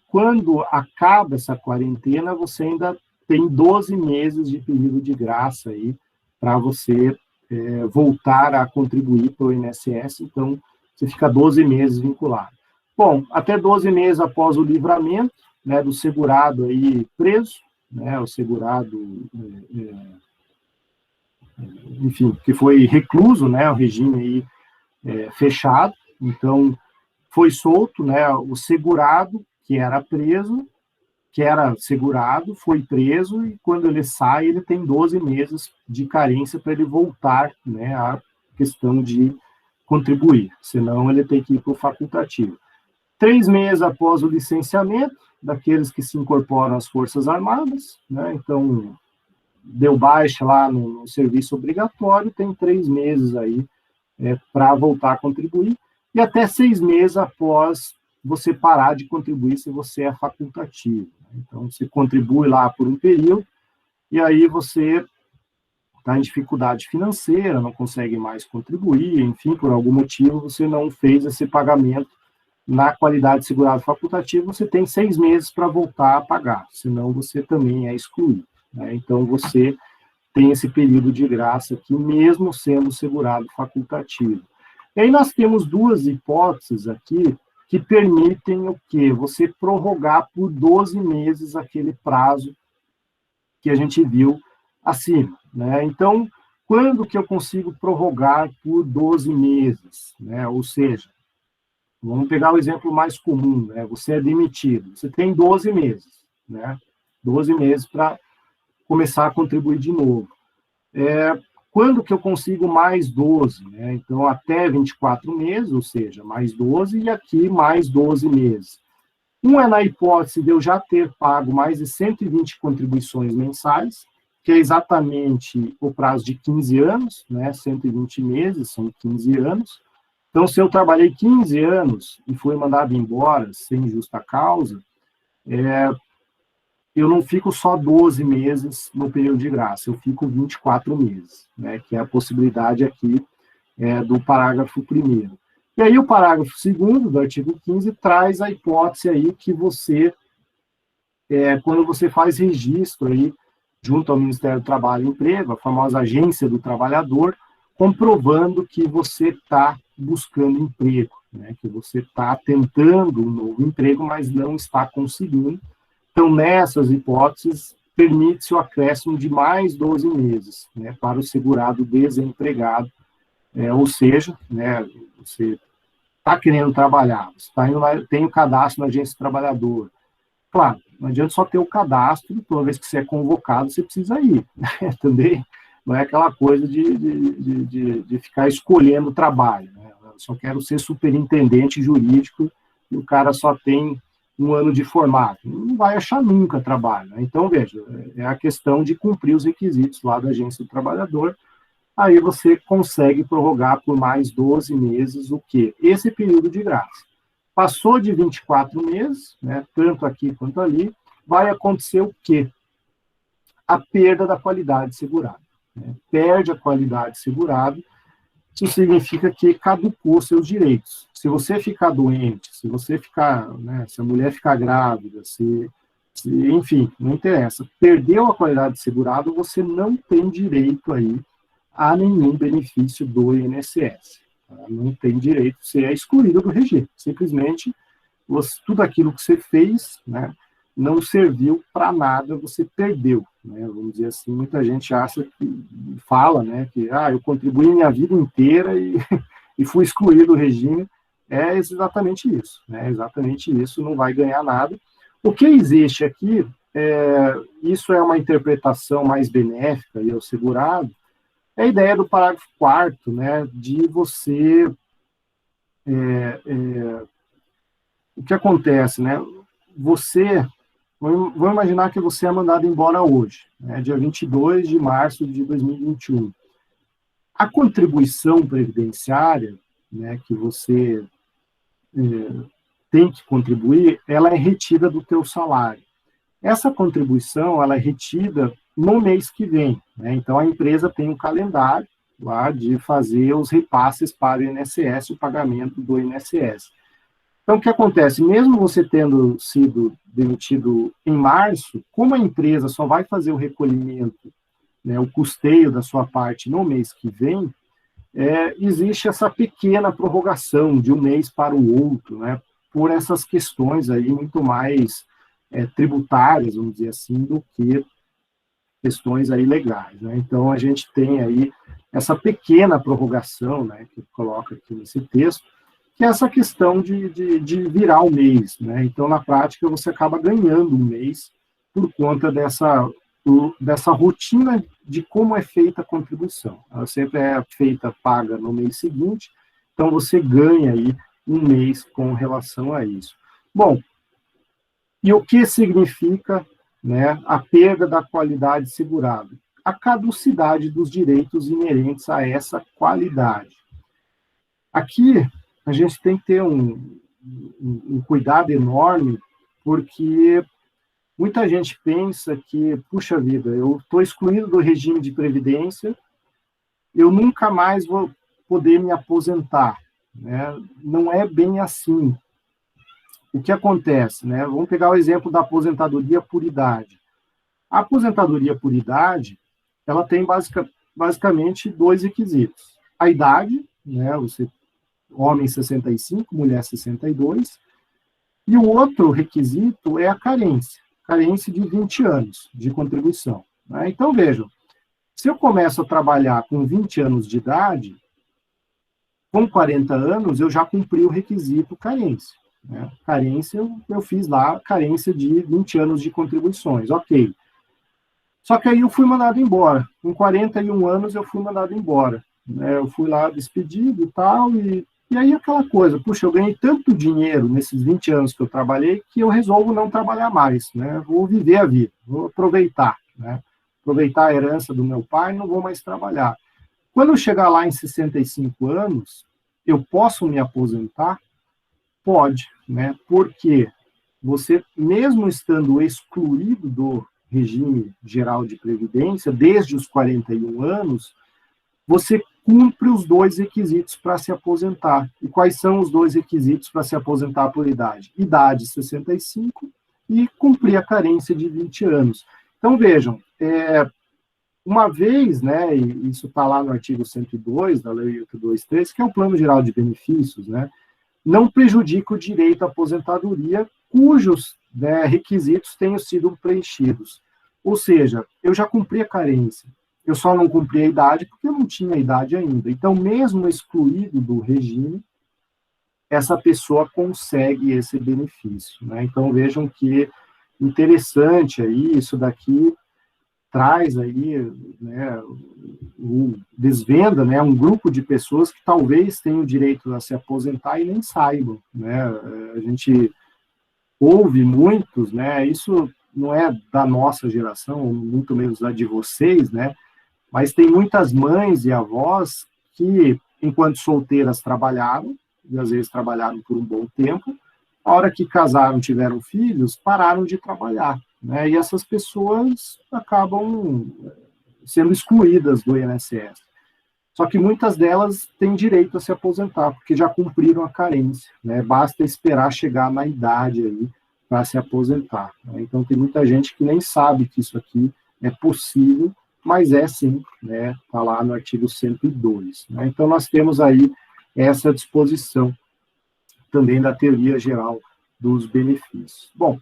Quando acaba essa quarentena, você ainda tem 12 meses de período de graça aí para você voltar a contribuir para o INSS, então você fica 12 meses vinculado. Bom, até 12 meses após o livramento, né, do segurado aí preso, né, o segurado, enfim, que foi recluso, né, o regime aí fechado, então foi solto, né, o segurado que era preso, que era segurado, foi preso, e quando ele sai, ele tem 12 meses de carência para ele voltar, né, à questão de contribuir, senão ele tem que ir para o facultativo. 3 meses após o licenciamento, daqueles que se incorporam às Forças Armadas, né, então, deu baixa lá no serviço obrigatório, tem 3 meses aí para voltar a contribuir, e até 6 meses após você parar de contribuir se você é facultativo. Então, você contribui lá por um período, e aí você está em dificuldade financeira, não consegue mais contribuir, enfim, por algum motivo você não fez esse pagamento na qualidade de segurado facultativo, você tem 6 meses para voltar a pagar, senão você também é excluído. Né? Então, você tem esse período de graça aqui, mesmo sendo segurado facultativo. E aí nós temos 2 hipóteses aqui que permitem o quê? Você prorrogar por 12 meses aquele prazo que a gente viu acima. Né? Então, quando que eu consigo prorrogar por 12 meses? Né? Ou seja, vamos pegar o exemplo mais comum, né? Você é demitido, você tem 12 meses, né? 12 meses para começar a contribuir de novo. Quando que eu consigo mais 12? Né? Então, até 24 meses, ou seja, mais 12, e aqui mais 12 meses. Um é na hipótese de eu já ter pago mais de 120 contribuições mensais, que é exatamente o prazo de 15 anos, né? 120 meses, são 15 anos. Então, se eu trabalhei 15 anos e fui mandado embora sem justa causa, eu não fico só 12 meses no período de graça, eu fico 24 meses, né, que é a possibilidade aqui do parágrafo 1º. E aí o parágrafo 2º do artigo 15 traz a hipótese aí que você, quando você faz registro aí, junto ao Ministério do Trabalho e Emprego, a famosa Agência do Trabalhador, comprovando que você está buscando emprego, né, que você está tentando um novo emprego, mas não está conseguindo. Então, nessas hipóteses, permite-se o acréscimo de mais 12 meses, né, para o segurado desempregado, ou seja, né, você está querendo trabalhar, você tem o cadastro na Agência do Trabalhador. Claro, não adianta só ter o cadastro, toda vez que você é convocado, você precisa ir, né, também não é aquela coisa de ficar escolhendo o trabalho, né, eu só quero ser superintendente jurídico e o cara só tem um ano de formato, não vai achar nunca trabalho, né? Então, veja, é a questão de cumprir os requisitos lá da Agência do Trabalhador, aí você consegue prorrogar por mais 12 meses o quê? Esse período de graça. Passou de 24 meses, né, tanto aqui quanto ali, vai acontecer o quê? A perda da qualidade segurada. Né? Perde a qualidade segurada, isso significa que caducou seus direitos. Se você ficar doente, se você ficar, né, se a mulher ficar grávida, enfim, não interessa, perdeu a qualidade segurada, você não tem direito aí a nenhum benefício do INSS. Tá? Não tem direito, você é excluído do regime. Simplesmente, tudo aquilo que você fez, né, não serviu para nada, você perdeu, né? Vamos dizer assim, muita gente acha fala, né, que eu contribuí minha vida inteira e fui excluído do regime. É exatamente isso, né? Exatamente isso, não vai ganhar nada. O que existe aqui, isso é uma interpretação mais benéfica e ao segurado, é a ideia do parágrafo 4º, né, de você, o que acontece, né, vamos imaginar que você é mandado embora hoje, né, dia 22 de março de 2021. A contribuição previdenciária, né, que você tem que contribuir, ela é retida do teu salário. Essa contribuição, ela é retida no mês que vem, né, então a empresa tem um calendário lá de fazer os repasses para o INSS, o pagamento do INSS. Então, o que acontece? Mesmo você tendo sido demitido em março, como a empresa só vai fazer o recolhimento, né, o custeio da sua parte no mês que vem, existe essa pequena prorrogação de um mês para o outro, né, por essas questões aí muito mais tributárias, vamos dizer assim, do que questões aí legais, né? Então, a gente tem aí essa pequena prorrogação, né, que coloca aqui nesse texto, que é essa questão de virar o mês, né? Então, na prática, você acaba ganhando um mês por conta dessa rotina de como é feita a contribuição. Ela sempre é feita, paga no mês seguinte, então você ganha aí um mês com relação a isso. Bom, e o que significa, né, a perda da qualidade segurada? A caducidade dos direitos inerentes a essa qualidade. Aqui, a gente tem que ter um cuidado enorme, porque muita gente pensa que, puxa vida, eu estou excluído do regime de previdência, eu nunca mais vou poder me aposentar, né? Não é bem assim. O que acontece, né? Vamos pegar o exemplo da aposentadoria por idade. A aposentadoria por idade, ela tem basicamente 2 requisitos. A idade, né? Homem 65, mulher 62, e o outro requisito é a carência de 20 anos de contribuição. Né? Então, vejam, se eu começo a trabalhar com 20 anos de idade, com 40 anos, eu já cumpri o requisito carência. né? Carência, eu fiz lá carência de 20 anos de contribuições, ok. Só que aí eu fui mandado embora. Com 41 anos eu fui mandado embora, né? Eu fui lá despedido e tal, e aí aquela coisa, puxa, eu ganhei tanto dinheiro nesses 20 anos que eu trabalhei que eu resolvo não trabalhar mais, né? Vou viver a vida, vou aproveitar, né? Aproveitar a herança do meu pai, não vou mais trabalhar. Quando eu chegar lá em 65 anos, eu posso me aposentar? Pode, né? Porque você, mesmo estando excluído do regime geral de previdência, desde os 41 anos, você cumpre os dois requisitos para se aposentar. E quais são os dois requisitos para se aposentar por idade? Idade 65 e cumprir a carência de 20 anos. Então, vejam, uma vez, né, e isso está lá no artigo 102 da Lei 823, que é o Plano Geral de Benefícios, né, não prejudica o direito à aposentadoria cujos, né, requisitos tenham sido preenchidos. Ou seja, eu já cumpri a carência, eu só não cumpri a idade porque eu não tinha idade ainda. Então, mesmo excluído do regime, essa pessoa consegue esse benefício, né? Então, vejam que interessante aí, isso daqui traz aí, né, desvenda, né, um grupo de pessoas que talvez tenham direito a se aposentar e nem saibam, né? A gente ouve muitos, né, isso não é da nossa geração, muito menos da de vocês, né, mas tem muitas mães e avós que, enquanto solteiras, trabalharam, e às vezes trabalharam por um bom tempo, a hora que casaram, tiveram filhos, pararam de trabalhar, né, e essas pessoas acabam sendo excluídas do INSS. Só que muitas delas têm direito a se aposentar, porque já cumpriram a carência, né, basta esperar chegar na idade aí para se aposentar, né? Então tem muita gente que nem sabe que isso aqui é possível, mas é sim, né, está lá no artigo 102, né? Então nós temos aí essa disposição também da teoria geral dos benefícios. Bom,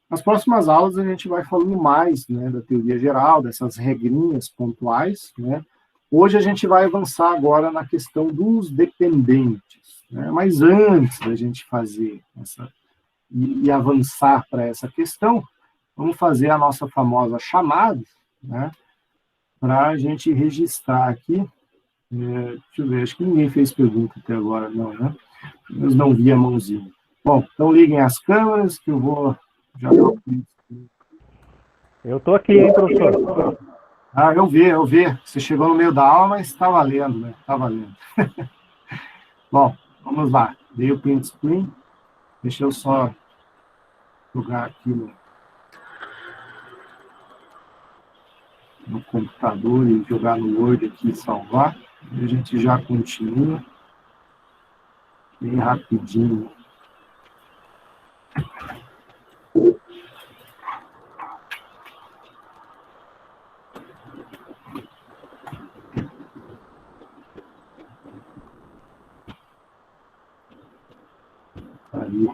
nas próximas aulas a gente vai falando mais, né, da teoria geral, dessas regrinhas pontuais, né? Hoje a gente vai avançar agora na questão dos dependentes, né? Mas antes da gente fazer e avançar para essa questão, vamos fazer a nossa famosa chamada, né, para a gente registrar aqui. Deixa eu ver, acho que ninguém fez pergunta até agora, não, né? Eu não vi a mãozinha. Bom, então liguem as câmeras, que eu vou já... Eu estou aqui, hein, professor? Ah, eu vi. Você chegou no meio da aula, mas está valendo, né? Está valendo. Bom, vamos lá. Dei o print screen. Deixa eu só jogar aqui no computador e jogar no Word aqui e salvar. E a gente já continua bem rapidinho. Aí,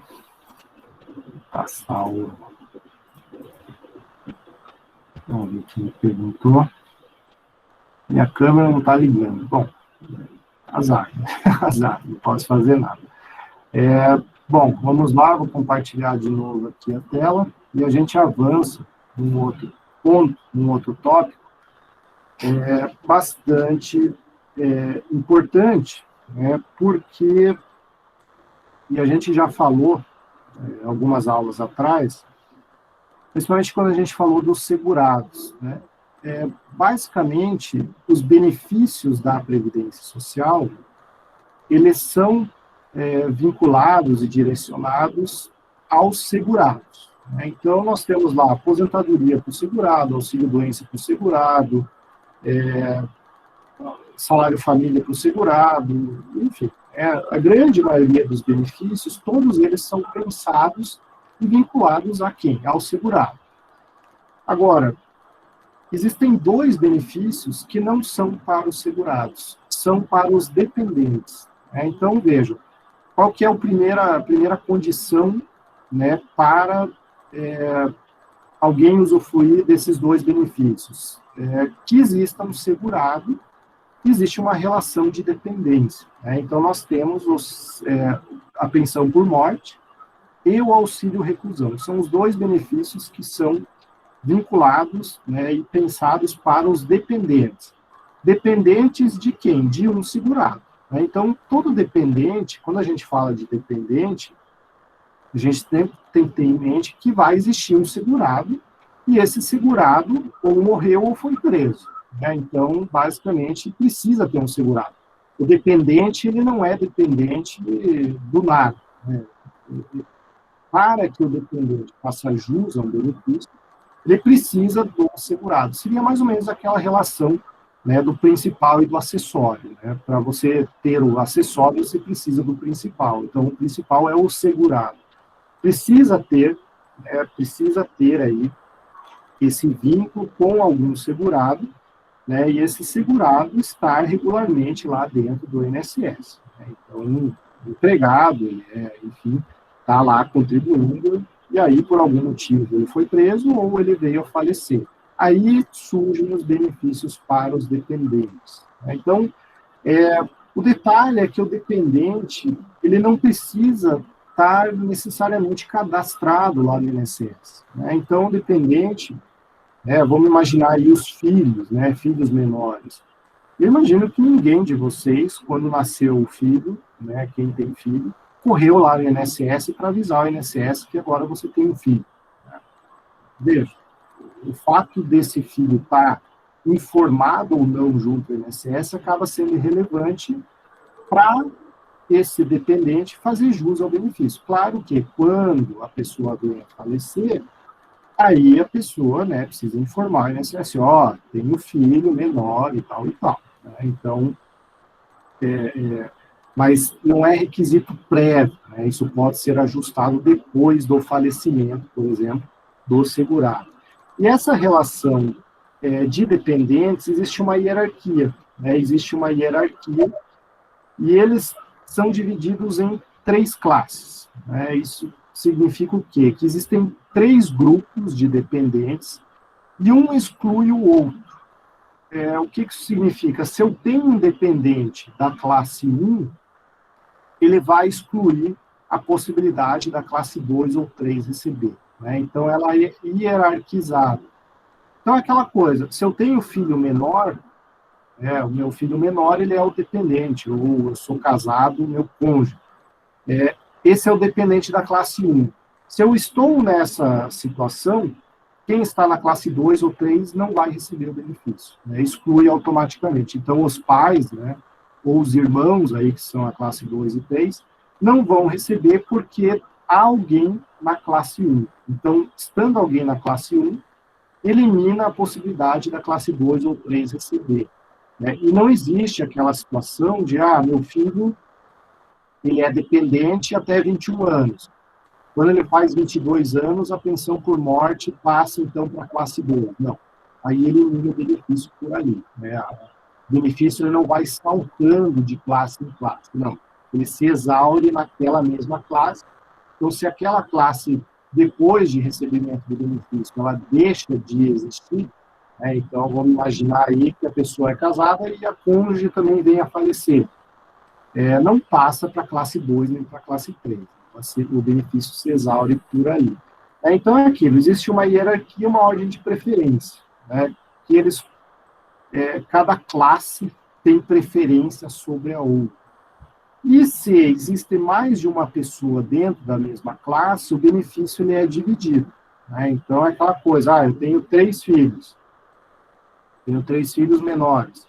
passar o... Vamos ver quem perguntou. Minha câmera não está ligando. Bom, azar, né? Azar, não posso fazer nada. Bom, vamos lá, vou compartilhar de novo aqui a tela e a gente avança num outro ponto, num outro tópico, bastante importante, né, porque, e a gente já falou algumas aulas atrás, principalmente quando a gente falou dos segurados, né, basicamente, os benefícios da Previdência Social, eles são vinculados e direcionados aos segurados, né? Então, nós temos lá aposentadoria para o segurado, auxílio-doença para o segurado, salário-família para o segurado, enfim, a grande maioria dos benefícios, todos eles são pensados e vinculados a quem? Ao segurado. Agora, existem dois benefícios que não são para os segurados, são para os dependentes, né? Então, vejam, qual que é a primeira condição, né, para alguém usufruir desses dois benefícios? Que exista um segurado, existe uma relação de dependência, né? Então, nós temos a pensão por morte e o auxílio reclusão. São os dois benefícios que são vinculados, né, e pensados para os dependentes. Dependentes de quem? De um segurado. Né? Então, todo dependente, quando a gente fala de dependente, a gente tem que ter em mente que vai existir um segurado, e esse segurado ou morreu ou foi preso. Né? Então, basicamente, precisa ter um segurado. O dependente, ele não é dependente do nada. Né? Para que o dependente faça jus a um benefício, ele precisa do segurado. Seria mais ou menos aquela relação, né, do principal e do acessório. Né? Para você ter o acessório, você precisa do principal. Então, o principal é o segurado. Precisa ter aí esse vínculo com algum segurado, né, e esse segurado estar regularmente lá dentro do INSS. Né? Então, o empregado, enfim, está lá contribuindo, e aí, por algum motivo, ele foi preso ou ele veio a falecer. Aí surgem os benefícios para os dependentes. Né? Então, o detalhe é que o dependente, ele não precisa estar necessariamente cadastrado lá no INSS. Né? Então, o dependente, vamos imaginar aí os filhos, né, filhos menores. Eu imagino que ninguém de vocês, quando nasceu o filho, né, quem tem filho, correu lá no INSS para avisar o INSS que agora você tem um filho. Né? Veja, o fato desse filho estar informado ou não junto ao INSS acaba sendo irrelevante para esse dependente fazer jus ao benefício. Claro que quando a pessoa vem a falecer, aí a pessoa, né, precisa informar o INSS, tem um filho menor e tal e tal. Né? Então, mas não é requisito prévio, né? Isso pode ser ajustado depois do falecimento, por exemplo, do segurado. E essa relação de dependentes, existe uma hierarquia, né? Existe uma hierarquia e eles são divididos em 3 classes. Né? Isso significa o quê? Que existem 3 grupos de dependentes e um exclui o outro. O que isso significa? Se eu tenho um dependente da classe 1, ele vai excluir a possibilidade da classe 2 ou 3 receber. Né? Então, ela é hierarquizada. Então, é aquela coisa, se eu tenho filho menor, o meu filho menor, ele é o dependente, ou eu sou casado, o meu cônjuge. Esse é o dependente da classe 1. Se eu estou nessa situação, quem está na classe 2 ou 3 não vai receber o benefício. Né? Exclui automaticamente. Então, os pais, né, ou os irmãos aí que são a classe 2 e 3, não vão receber porque há alguém na classe 1. Então, estando alguém na classe 1, elimina a possibilidade da classe 2 ou 3 receber. Né? E não existe aquela situação de, meu filho, ele é dependente até 21 anos. Quando ele faz 22 anos, a pensão por morte passa, então, para a classe 2. Não. Aí elimina o benefício por ali. Né? O benefício ele não vai saltando de classe em classe, não. Ele se exaure naquela mesma classe. Então, se aquela classe, depois de recebimento do benefício, ela deixa de existir, né, então vamos imaginar aí que a pessoa é casada e a cônjuge também vem a falecer. Não passa para a classe 2 nem para a classe 3. O benefício se exaure por aí. Então é aquilo, existe uma hierarquia, uma ordem de preferência, né, que eles cada classe tem preferência sobre a outra. E se existe mais de uma pessoa dentro da mesma classe, o benefício ele é dividido. Né? Então, é aquela coisa, eu tenho 3 filhos. Tenho 3 filhos menores.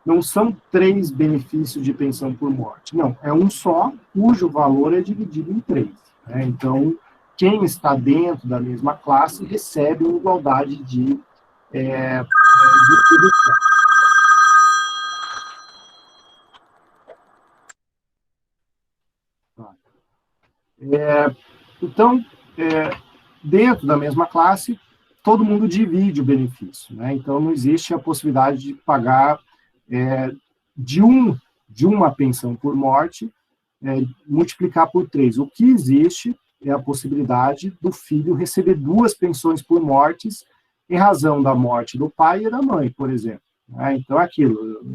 Não são 3 benefícios de pensão por morte. Não, é um só, cujo valor é dividido em 3. Né? Então, quem está dentro da mesma classe recebe uma igualdade de distribuição. Então, dentro da mesma classe, todo mundo divide o benefício. Né? Então, não existe a possibilidade de pagar de uma pensão por morte, multiplicar por 3. O que existe é a possibilidade do filho receber 2 pensões por mortes em razão da morte do pai e da mãe, por exemplo. Né? Então, é aquilo.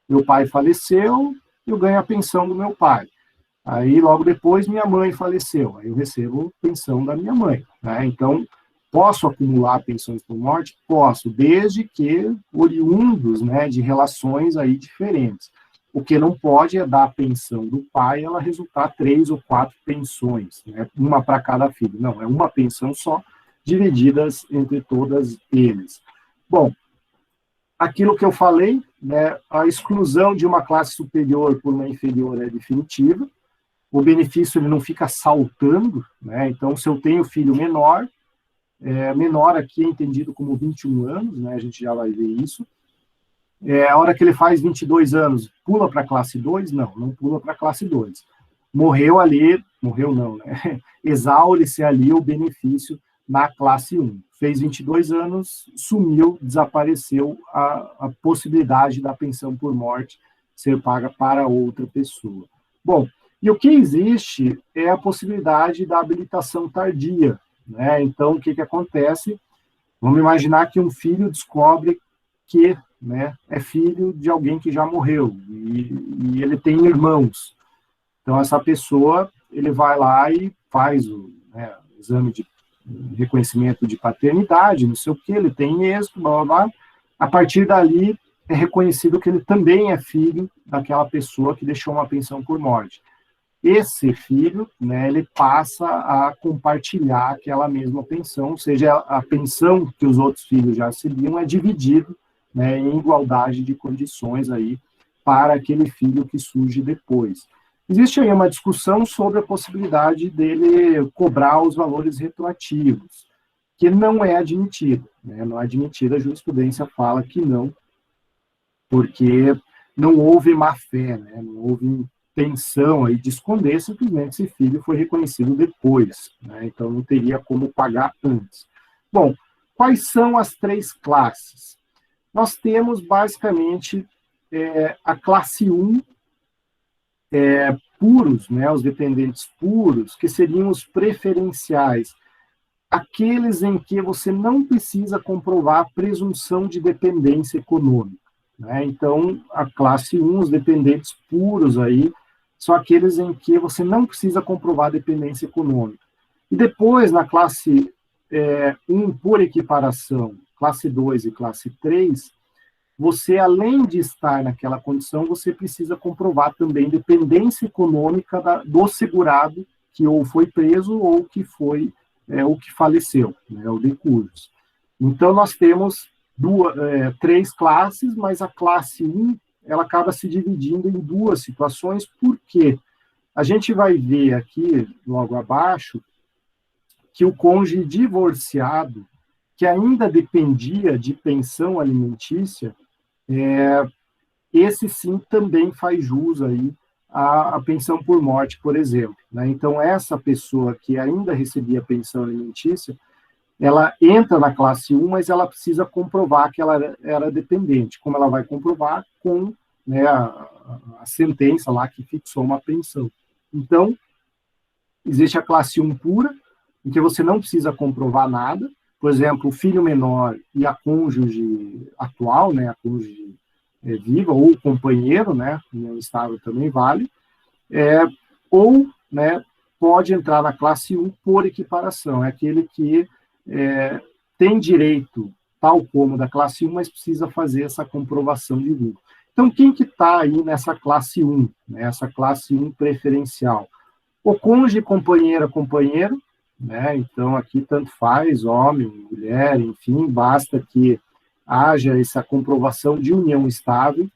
Meu pai faleceu, eu ganho a pensão do meu pai. Aí, logo depois, minha mãe faleceu. Aí eu recebo pensão da minha mãe, né? Então, posso acumular pensões por morte? Posso, desde que oriundos, né, de relações aí diferentes. O que não pode é dar a pensão do pai e ela resultar 3 ou 4 pensões, né, uma para cada filho. Não, é uma pensão só, divididas entre todas eles. Bom, aquilo que eu falei, né, a exclusão de uma classe superior por uma inferior é definitiva. O benefício ele não fica saltando, né? Então, se eu tenho filho menor, menor aqui é entendido como 21 anos, né? A gente já vai ver isso. A hora que ele faz 22 anos, pula para a classe 2? Não, não pula para a classe 2. Morreu ali, morreu não, né? Exaure-se ali o benefício na classe 1. Fez 22 anos, sumiu, desapareceu a possibilidade da pensão por morte ser paga para outra pessoa. Bom, e o que existe é a possibilidade da habilitação tardia, né? Então, o que acontece? Vamos imaginar que um filho descobre que, né, é filho de alguém que já morreu, e ele tem irmãos. Então, essa pessoa, ele vai lá e faz o exame de reconhecimento de paternidade, não sei o que, ele tem êxito, blá, blá, blá. A partir dali, é reconhecido que ele também é filho daquela pessoa que deixou uma pensão por morte. Esse filho, né, ele passa a compartilhar aquela mesma pensão, ou seja, a pensão que os outros filhos já recebiam é dividido, né, em igualdade de condições aí para aquele filho que surge depois. Existe aí uma discussão sobre a possibilidade dele cobrar os valores retroativos, que não é admitido, né, não é admitido, a jurisprudência fala que não, porque não houve má-fé, né, não houve intenção aí de esconder, simplesmente esse filho foi reconhecido depois, né? Então não teria como pagar antes. Bom, quais são as 3 classes? Nós temos basicamente a classe 1, puros, né, os dependentes puros, que seriam os preferenciais, aqueles em que você não precisa comprovar a presunção de dependência econômica, né? Então, a classe 1, os dependentes puros aí, são aqueles em que você não precisa comprovar dependência econômica. E depois, na classe 1 por equiparação, classe 2 e classe 3, você, além de estar naquela condição, você precisa comprovar também dependência econômica do segurado que ou foi preso ou que foi ou que faleceu, né, o decursos. Então, nós temos 3 classes, mas a classe 1 ela acaba se dividindo em 2 situações, porque a gente vai ver aqui, logo abaixo, que o cônjuge divorciado, que ainda dependia de pensão alimentícia, esse sim também faz jus aí à pensão por morte, por exemplo, né? Então, essa pessoa que ainda recebia pensão alimentícia, ela entra na classe 1, mas ela precisa comprovar que ela era dependente. Como ela vai comprovar? Com, né, a sentença lá que fixou uma pensão. Então, existe a classe 1 pura, em que você não precisa comprovar nada. Por exemplo, o filho menor e a cônjuge atual, né, a cônjuge viva, ou o companheiro, né, união estável também vale, ou, né, pode entrar na classe 1 por equiparação, é aquele que tem direito, tal como da classe 1, mas precisa fazer essa comprovação de vínculo. Então, quem que está aí nessa classe 1, né, essa classe 1 preferencial? O cônjuge, companheira, companheiro, né, então aqui tanto faz, homem, mulher, enfim, basta que haja essa comprovação de união estável.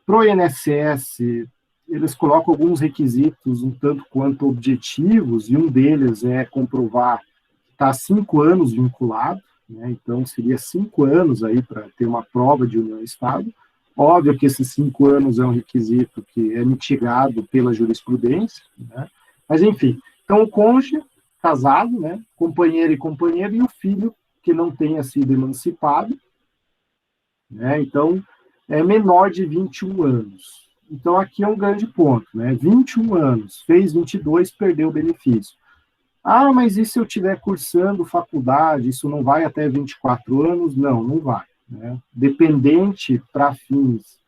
Para o INSS, eles colocam alguns requisitos um tanto quanto objetivos, e um deles é comprovar que está há 5 anos vinculado, né? Então seria 5 anos aí para ter uma prova de união estável. Óbvio que esses 5 anos é um requisito que é mitigado pela jurisprudência, né? Mas enfim, então o cônjuge, casado, né, companheiro e companheiro, e o filho que não tenha sido emancipado, né? Então é menor de 21 anos. Então, aqui é um grande ponto, né? 21 anos, fez 22, perdeu o benefício. Ah, mas e se eu estiver cursando faculdade, isso não vai até 24 anos? Não, não vai, né? Dependente para fins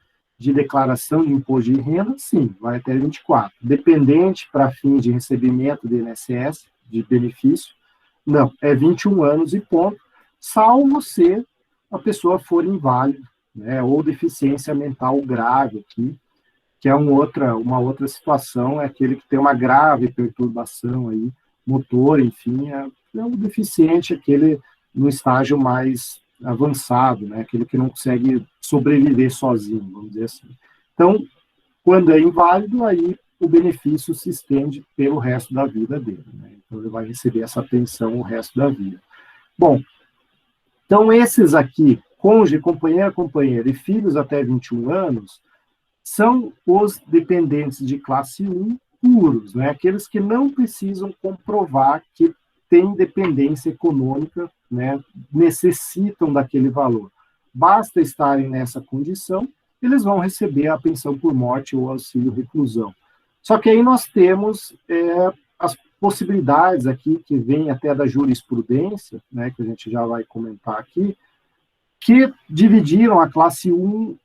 de declaração de imposto de renda, sim, vai até 24. Dependente para fins de recebimento do INSS, de benefício, não, é 21 anos e ponto, salvo se a pessoa for inválida, né, ou deficiência mental grave aqui, que é uma outra situação, é aquele que tem uma grave perturbação aí, motor, enfim, é um deficiente, aquele no estágio mais avançado, né, aquele que não consegue sobreviver sozinho, vamos dizer assim. Então, quando é inválido, aí o benefício se estende pelo resto da vida dele, né? Então, ele vai receber essa pensão o resto da vida. Bom, então esses aqui, cônjuge, companheira, companheira e filhos até 21 anos, são os dependentes de classe 1 puros, né? Aqueles que não precisam comprovar que têm dependência econômica, né? Necessitam daquele valor. Basta estarem nessa condição, eles vão receber a pensão por morte ou auxílio reclusão. Só que aí nós temos as possibilidades aqui, que vem até da jurisprudência, né, que a gente já vai comentar aqui, que dividiram a classe 1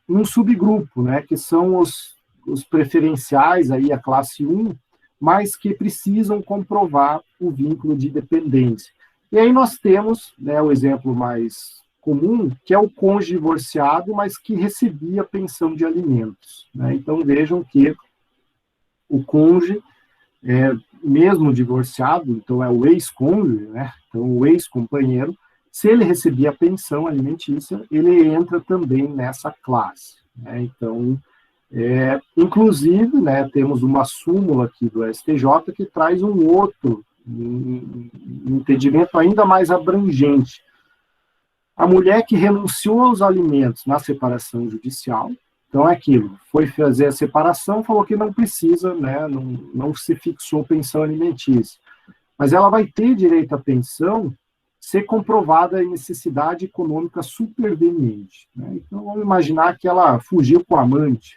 num subgrupo, né, que são os preferenciais, aí, a classe 1, mas que precisam comprovar o vínculo de dependência. E aí nós temos, né, o exemplo mais comum, que é o cônjuge divorciado, mas que recebia pensão de alimentos, né? Então vejam que o cônjuge, mesmo divorciado, então é o ex-cônjuge, né? Então o ex-companheiro, se ele recebia pensão alimentícia, ele entra também nessa classe, né? Então, inclusive, né, temos uma súmula aqui do STJ que traz um outro entendimento ainda mais abrangente. A mulher que renunciou aos alimentos na separação judicial, então é aquilo, foi fazer a separação, falou que não precisa, né, não se fixou pensão alimentícia, mas ela vai ter direito à pensão se comprovada a necessidade econômica superveniente, né? Então vamos imaginar que ela fugiu com o amante,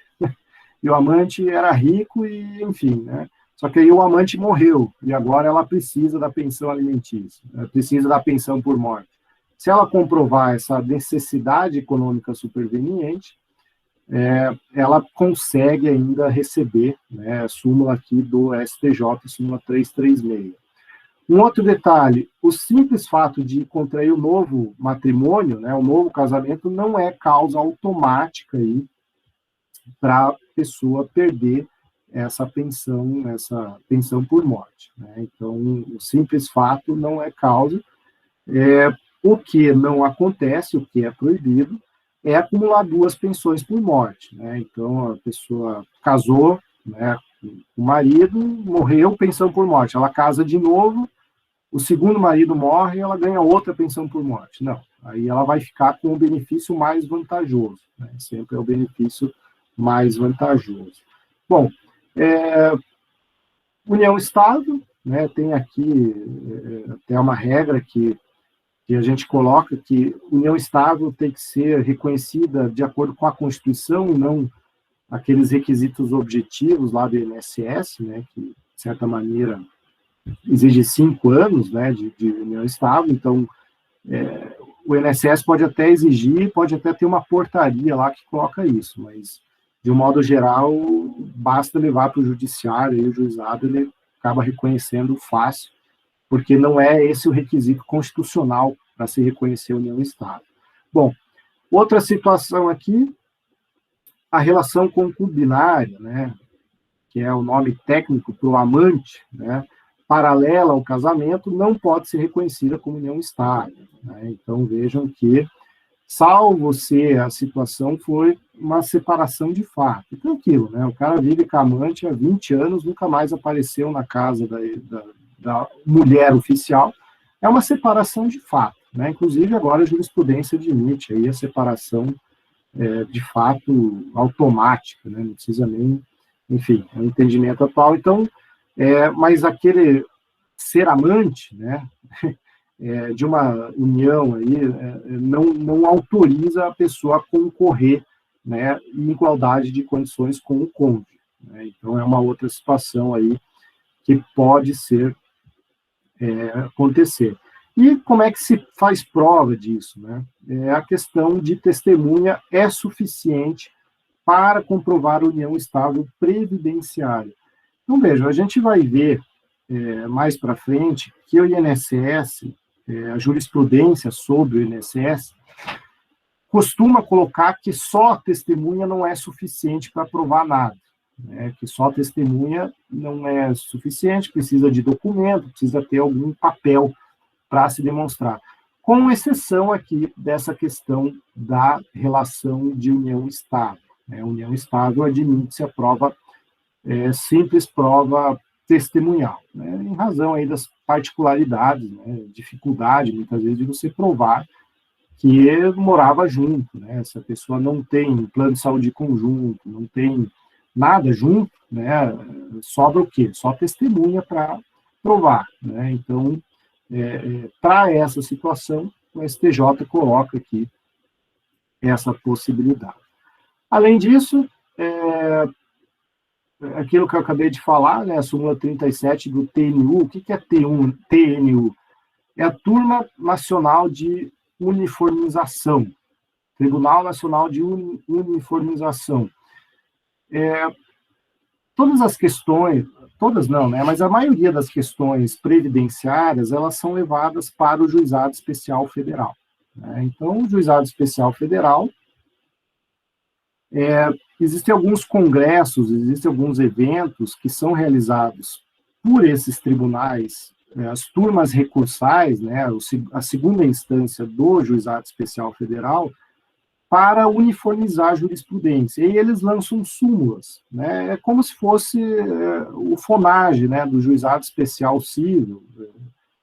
e o amante era rico e, enfim, né? Só que aí o amante morreu, e agora ela precisa da pensão alimentícia, precisa da pensão por morte. Se ela comprovar essa necessidade econômica superveniente, ela consegue ainda receber, né, a súmula aqui do STJ, súmula 336. Um outro detalhe, o simples fato de contrair o novo matrimônio, né, o novo casamento, não é causa automática aí para a pessoa perder essa pensão por morte, né? Então, o simples fato não é causa. O que não acontece, o que é proibido, é acumular duas pensões por morte, né? Então, a pessoa casou, né, com o marido, morreu, pensão por morte. Ela casa de novo, o segundo marido morre e ela ganha outra pensão por morte. Não, aí ela vai ficar com o benefício mais vantajoso, né? Sempre é o benefício mais vantajoso. Bom, união estável, né, tem aqui até uma regra que a gente coloca que união estável tem que ser reconhecida de acordo com a Constituição, e não aqueles requisitos objetivos lá do INSS, né, que, de certa maneira, exige 5 anos, né, de união estável. Então, o INSS pode até exigir, pode até ter uma portaria lá que coloca isso, mas, de um modo geral, basta levar para o judiciário, e o juizado ele acaba reconhecendo fácil, porque não é esse o requisito constitucional para se reconhecer a união estável. Bom, outra situação aqui, a relação concubinária, né, que é o nome técnico para o amante, né, paralela ao casamento, não pode ser reconhecida como união estável, né? Então, vejam que, salvo se a situação foi uma separação de fato. Então, aquilo, né, o cara vive com a amante há 20 anos, nunca mais apareceu na casa da mulher oficial, é uma separação de fato, né? Inclusive, agora a jurisprudência admite aí a separação de fato automática, né? Não precisa nem, enfim, é um entendimento atual. Então, mas aquele ser amante, né, de uma união aí, não autoriza a pessoa a concorrer, né, em igualdade de condições com o cônjuge, né? Então, é uma outra situação aí que pode acontecer. E como é que se faz prova disso, né? A questão de testemunha é suficiente para comprovar a união estável previdenciária. Então, veja, a gente vai ver mais para frente que o INSS, a jurisprudência sobre o INSS, costuma colocar que só testemunha não é suficiente para provar nada, né? Que só testemunha não é suficiente, precisa de documento, precisa ter algum papel para se demonstrar. Com exceção aqui dessa questão da relação de união estável. Né? União estável admite-se a prova, simples prova testemunhal, né? Em razão aí das particularidades, né? Dificuldade, muitas vezes, de você provar que morava junto, né? Essa pessoa não tem plano de saúde conjunto, não tem nada junto, né? Sobra o quê? Só testemunha para provar, né? Então, para essa situação, o STJ coloca aqui essa possibilidade. Além disso, aquilo que eu acabei de falar, né, a súmula 37 do TNU, o que é TNU? É a Turma Nacional de Uniformização, Tribunal Nacional de Uniformização. Todas as questões, todas não, né, mas a maioria das questões previdenciárias, elas são levadas para o Juizado Especial Federal. Né? Então, o Juizado Especial Federal, existem alguns congressos, existem alguns eventos que são realizados por esses tribunais, as turmas recursais, né, a segunda instância do Juizado Especial Federal, para uniformizar a jurisprudência. E eles lançam súmulas, né? É como se fosse o FONAGE, né, do Juizado Especial Civil.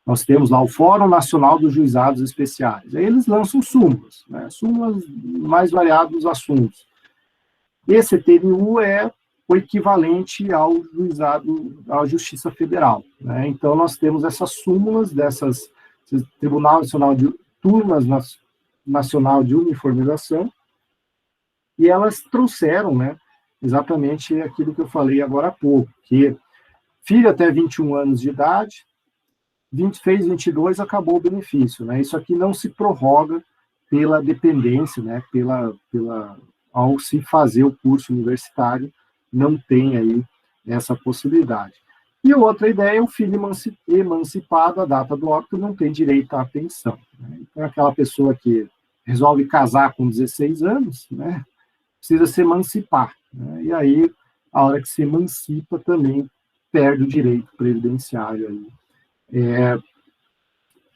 Nós temos lá o Fórum Nacional dos Juizados Especiais. Aí eles lançam súmulas, né, súmulas mais variados assuntos. Esse TNU é o equivalente ao juizado, à Justiça Federal. Né? Então, nós temos essas súmulas dessas Tribunal Nacional de Turmas Nacional de Uniformização, e elas trouxeram, né, exatamente aquilo que eu falei agora há pouco, que filho até 21 anos de idade, fez 22, acabou o benefício. Né? Isso aqui não se prorroga pela dependência, né, ao se fazer o curso universitário, não tem aí essa possibilidade. E outra ideia é o filho emancipado, a data do óbito, não tem direito à pensão. Né? Então, aquela pessoa que resolve casar com 16 anos, né, precisa se emancipar. Né? E aí, a hora que se emancipa, também perde o direito previdenciário aí,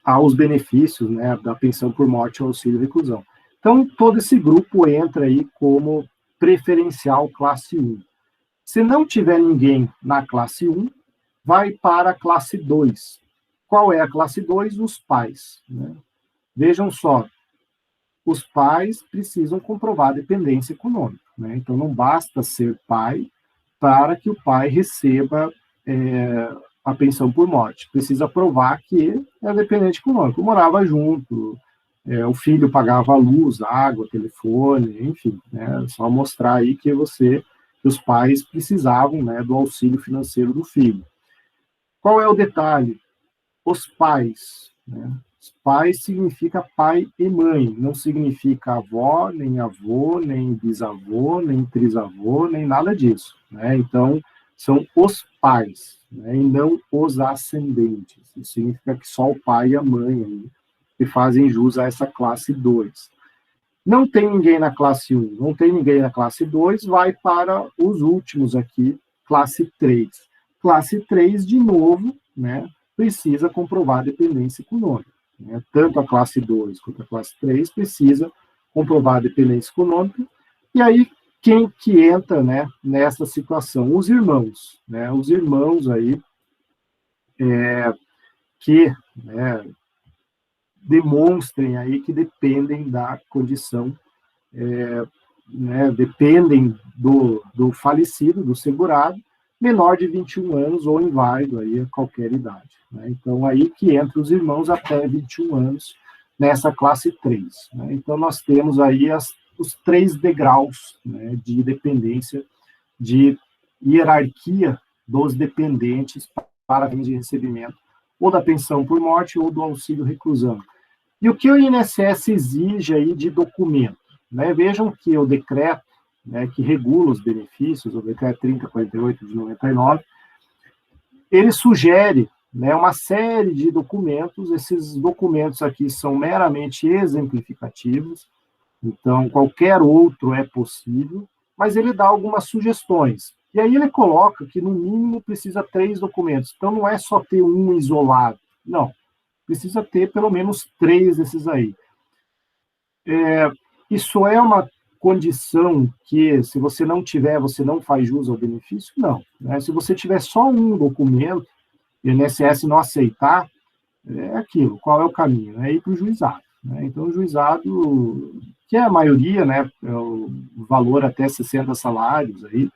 aos benefícios, né, da pensão por morte ou auxílio reclusão. Então, todo esse grupo entra aí como preferencial classe 1. Se não tiver ninguém na classe 1, vai para a classe 2. Qual é a classe 2? Os pais. Né? Vejam só, os pais precisam comprovar a dependência econômica. Né? Então, não basta ser pai para que o pai receba a pensão por morte. Precisa provar que é dependente econômico. Morava junto, o filho pagava luz, água, telefone, enfim, né? Só mostrar aí que os pais precisavam, né, do auxílio financeiro do filho. Qual é o detalhe? Os pais, né? Os pais significa pai e mãe, não significa avó, nem avô, nem bisavô, nem trisavô, nem nada disso, né? Então, são os pais, né, e não os ascendentes. Isso significa que só o pai e a mãe aí, que fazem jus a essa classe 2. Não tem ninguém na classe 1, não tem ninguém na classe 2, vai para os últimos aqui, classe 3. Classe 3, de novo, né, precisa comprovar a dependência econômica. Né? Tanto a classe 2 quanto a classe 3 precisa comprovar a dependência econômica. E aí, quem que entra, né, nessa situação? Os irmãos. Né? Os irmãos aí que... demonstrem aí que dependem da condição, né, dependem do falecido, do segurado, menor de 21 anos ou inválido aí a qualquer idade. Né? Então, aí que entra os irmãos até 21 anos nessa classe 3. Né? Então, nós temos aí os 3 degraus, né, de dependência, de hierarquia dos dependentes para fins de recebimento ou da pensão por morte ou do auxílio reclusão. E o que o INSS exige aí de documento? Né? Vejam que o decreto, né, que regula os benefícios, o decreto 3048 de 99, ele sugere, né, uma série de documentos. Esses documentos aqui são meramente exemplificativos, então qualquer outro é possível, mas ele dá algumas sugestões. E aí ele coloca que, no mínimo, precisa 3 documentos. Então, não é só ter um isolado. Não. Precisa ter, pelo menos, 3 desses aí. Isso é uma condição que, se você não tiver, você não faz jus ao benefício? Não. Né? Se você tiver só um documento, e o INSS não aceitar, é aquilo. Qual é o caminho? É ir para o juizado. Né? Então, o juizado, que é a maioria, né, é o valor até 60 salários, aí,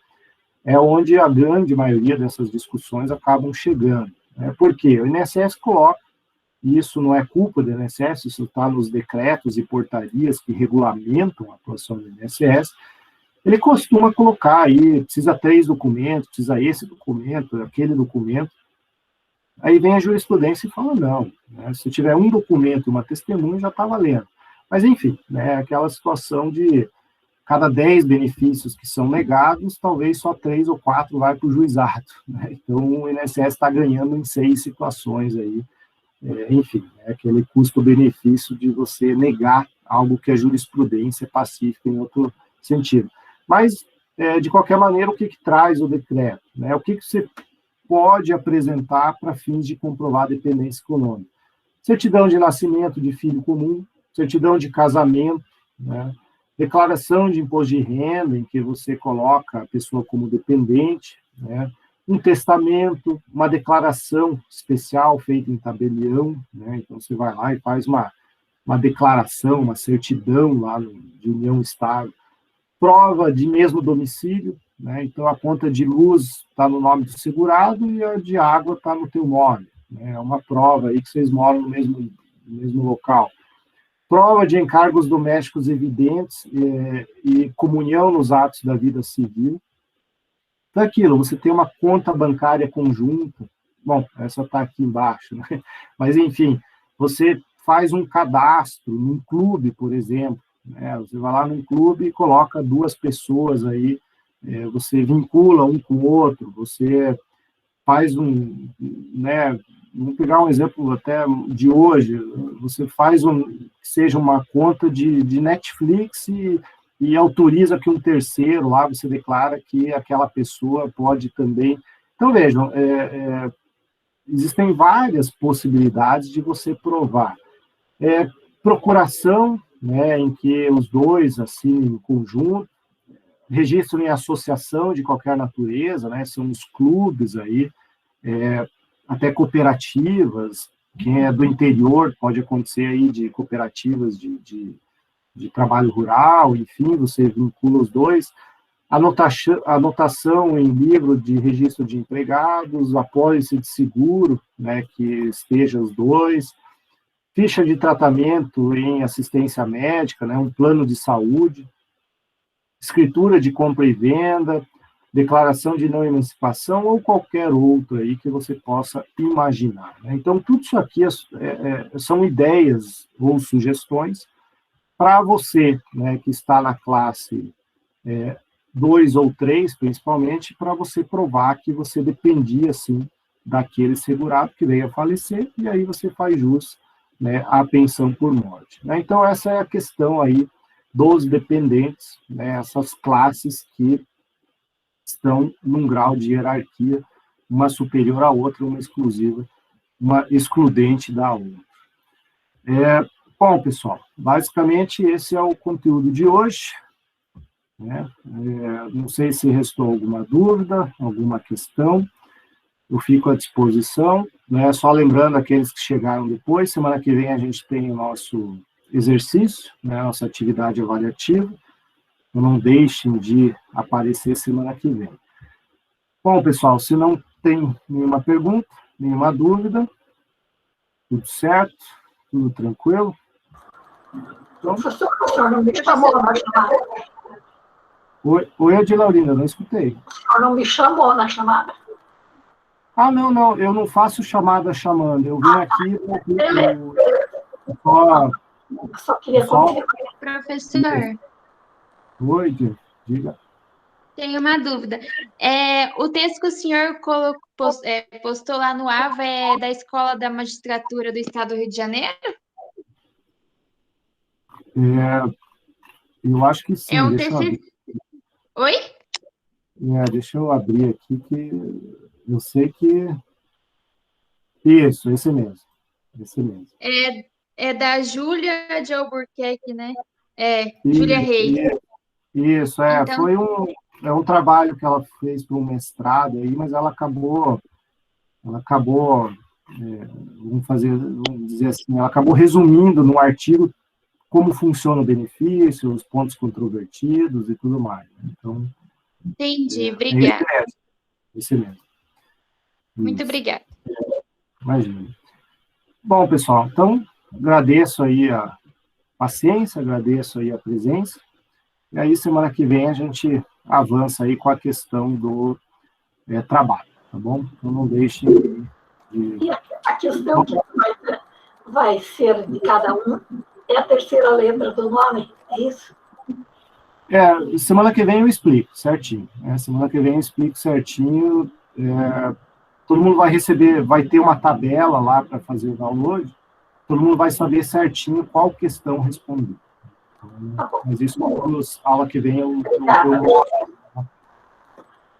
é onde a grande maioria dessas discussões acabam chegando. Né? Por quê? O INSS coloca, e isso não é culpa do INSS, isso está nos decretos e portarias que regulamentam a atuação do INSS, ele costuma colocar aí, precisa 3 documentos, precisa esse documento, aquele documento. Aí vem a jurisprudência e fala, não, né, se tiver um documento e uma testemunha, já está valendo. Mas, enfim, né, aquela situação de cada 10 benefícios que são negados, talvez só 3 ou 4 vai para o juizado. Né? Então, o INSS está ganhando em 6 situações aí. Enfim, é aquele custo-benefício de você negar algo que a jurisprudência é pacífica em outro sentido. Mas, de qualquer maneira, o que traz o decreto? Né? O que você pode apresentar para fins de comprovar a dependência econômica? Certidão de nascimento de filho comum, certidão de casamento, né? Declaração de imposto de renda, em que você coloca a pessoa como dependente, né? Um testamento, uma declaração especial feita em tabelião, né? Então você vai lá e faz uma declaração, uma certidão lá de união estável, prova de mesmo domicílio, né? Então a conta de luz está no nome do segurado e a de água está no teu nome, né? É uma prova aí que vocês moram no mesmo local. Prova de encargos domésticos evidentes e comunhão nos atos da vida civil. Então, aquilo, você tem uma conta bancária conjunta, bom, essa está aqui embaixo, né? Mas, enfim, você faz um cadastro num clube, por exemplo, né? Você vai lá num clube e coloca 2 pessoas aí, você vincula um com o outro, você faz né? Vamos pegar um exemplo até de hoje, você faz seja uma conta de Netflix e autoriza que um terceiro lá, você declara que aquela pessoa pode também. Então, vejam, existem várias possibilidades de você provar. Procuração, né, em que os 2 assinam em conjunto, registro em associação de qualquer natureza, né, são os clubes aí, até cooperativas, quem é do interior pode acontecer aí de cooperativas de trabalho rural, enfim, você vincula os 2, anotação em livro de registro de empregados, apólice de seguro, né, que esteja os 2, ficha de tratamento em assistência médica, né, um plano de saúde, escritura de compra e venda, declaração de não emancipação ou qualquer outro aí que você possa imaginar. Né? Então, tudo isso aqui são ideias ou sugestões para você, né, que está na classe 2 ou 3, principalmente, para você provar que você dependia, sim, daquele segurado que veio a falecer, e aí você faz jus, né, à pensão por morte. Né? Então, essa é a questão aí dos dependentes, né, essas classes que estão num grau de hierarquia, uma superior à outra, uma exclusiva, uma excludente da outra. Bom, pessoal, basicamente esse é o conteúdo de hoje. Né? Não sei se restou alguma dúvida, alguma questão, eu fico à disposição. Né? Só lembrando aqueles que chegaram depois, semana que vem a gente tem o nosso exercício, né? Nossa atividade avaliativa. Então, não deixem de aparecer semana que vem. Bom, pessoal, se não tem nenhuma pergunta, nenhuma dúvida, tudo certo, tudo tranquilo. Então, Professor, não me chamou na chamada. Oi, Edilaurina, não escutei. O senhor não me chamou na chamada. Ah, não, eu não faço chamada chamando, eu vim aqui... Eu só queria confirmar. Professor, Oi, diga. Tenho uma dúvida. O texto que o senhor postou lá no AVA é da Escola da Magistratura do Estado do Rio de Janeiro? Eu acho que sim. É um Deixa eu abrir. Oi? Deixa eu abrir aqui, que eu sei que... Isso, esse mesmo. Esse mesmo. É da Júlia de Albuquerque, né? Isso, Júlia Reis. Isso, Então, foi um trabalho que ela fez para um mestrado aí, mas ela acabou, vamos dizer assim, ela acabou resumindo no artigo como funciona o benefício, os pontos controvertidos e tudo mais. Então, entendi, obrigada. Esse mesmo. Muito Isso. obrigada. Imagina. Bom, pessoal, então, agradeço aí a paciência, agradeço aí a presença, e aí semana que vem a gente avança aí com a questão do trabalho, tá bom? Então não deixem de... E a questão que vai ser de cada um é a terceira letra do nome, é isso? Semana que vem eu explico certinho. Semana que vem eu explico certinho. Todo mundo vai receber, vai ter uma tabela lá para fazer o download, todo mundo vai saber certinho qual questão responder. Mas isso, aula que vem eu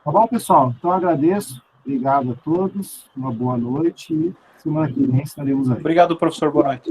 Tá bom, pessoal? Então, agradeço. Obrigado a todos. Uma boa noite. E semana que vem estaremos aí. Obrigado, professor. Boa noite.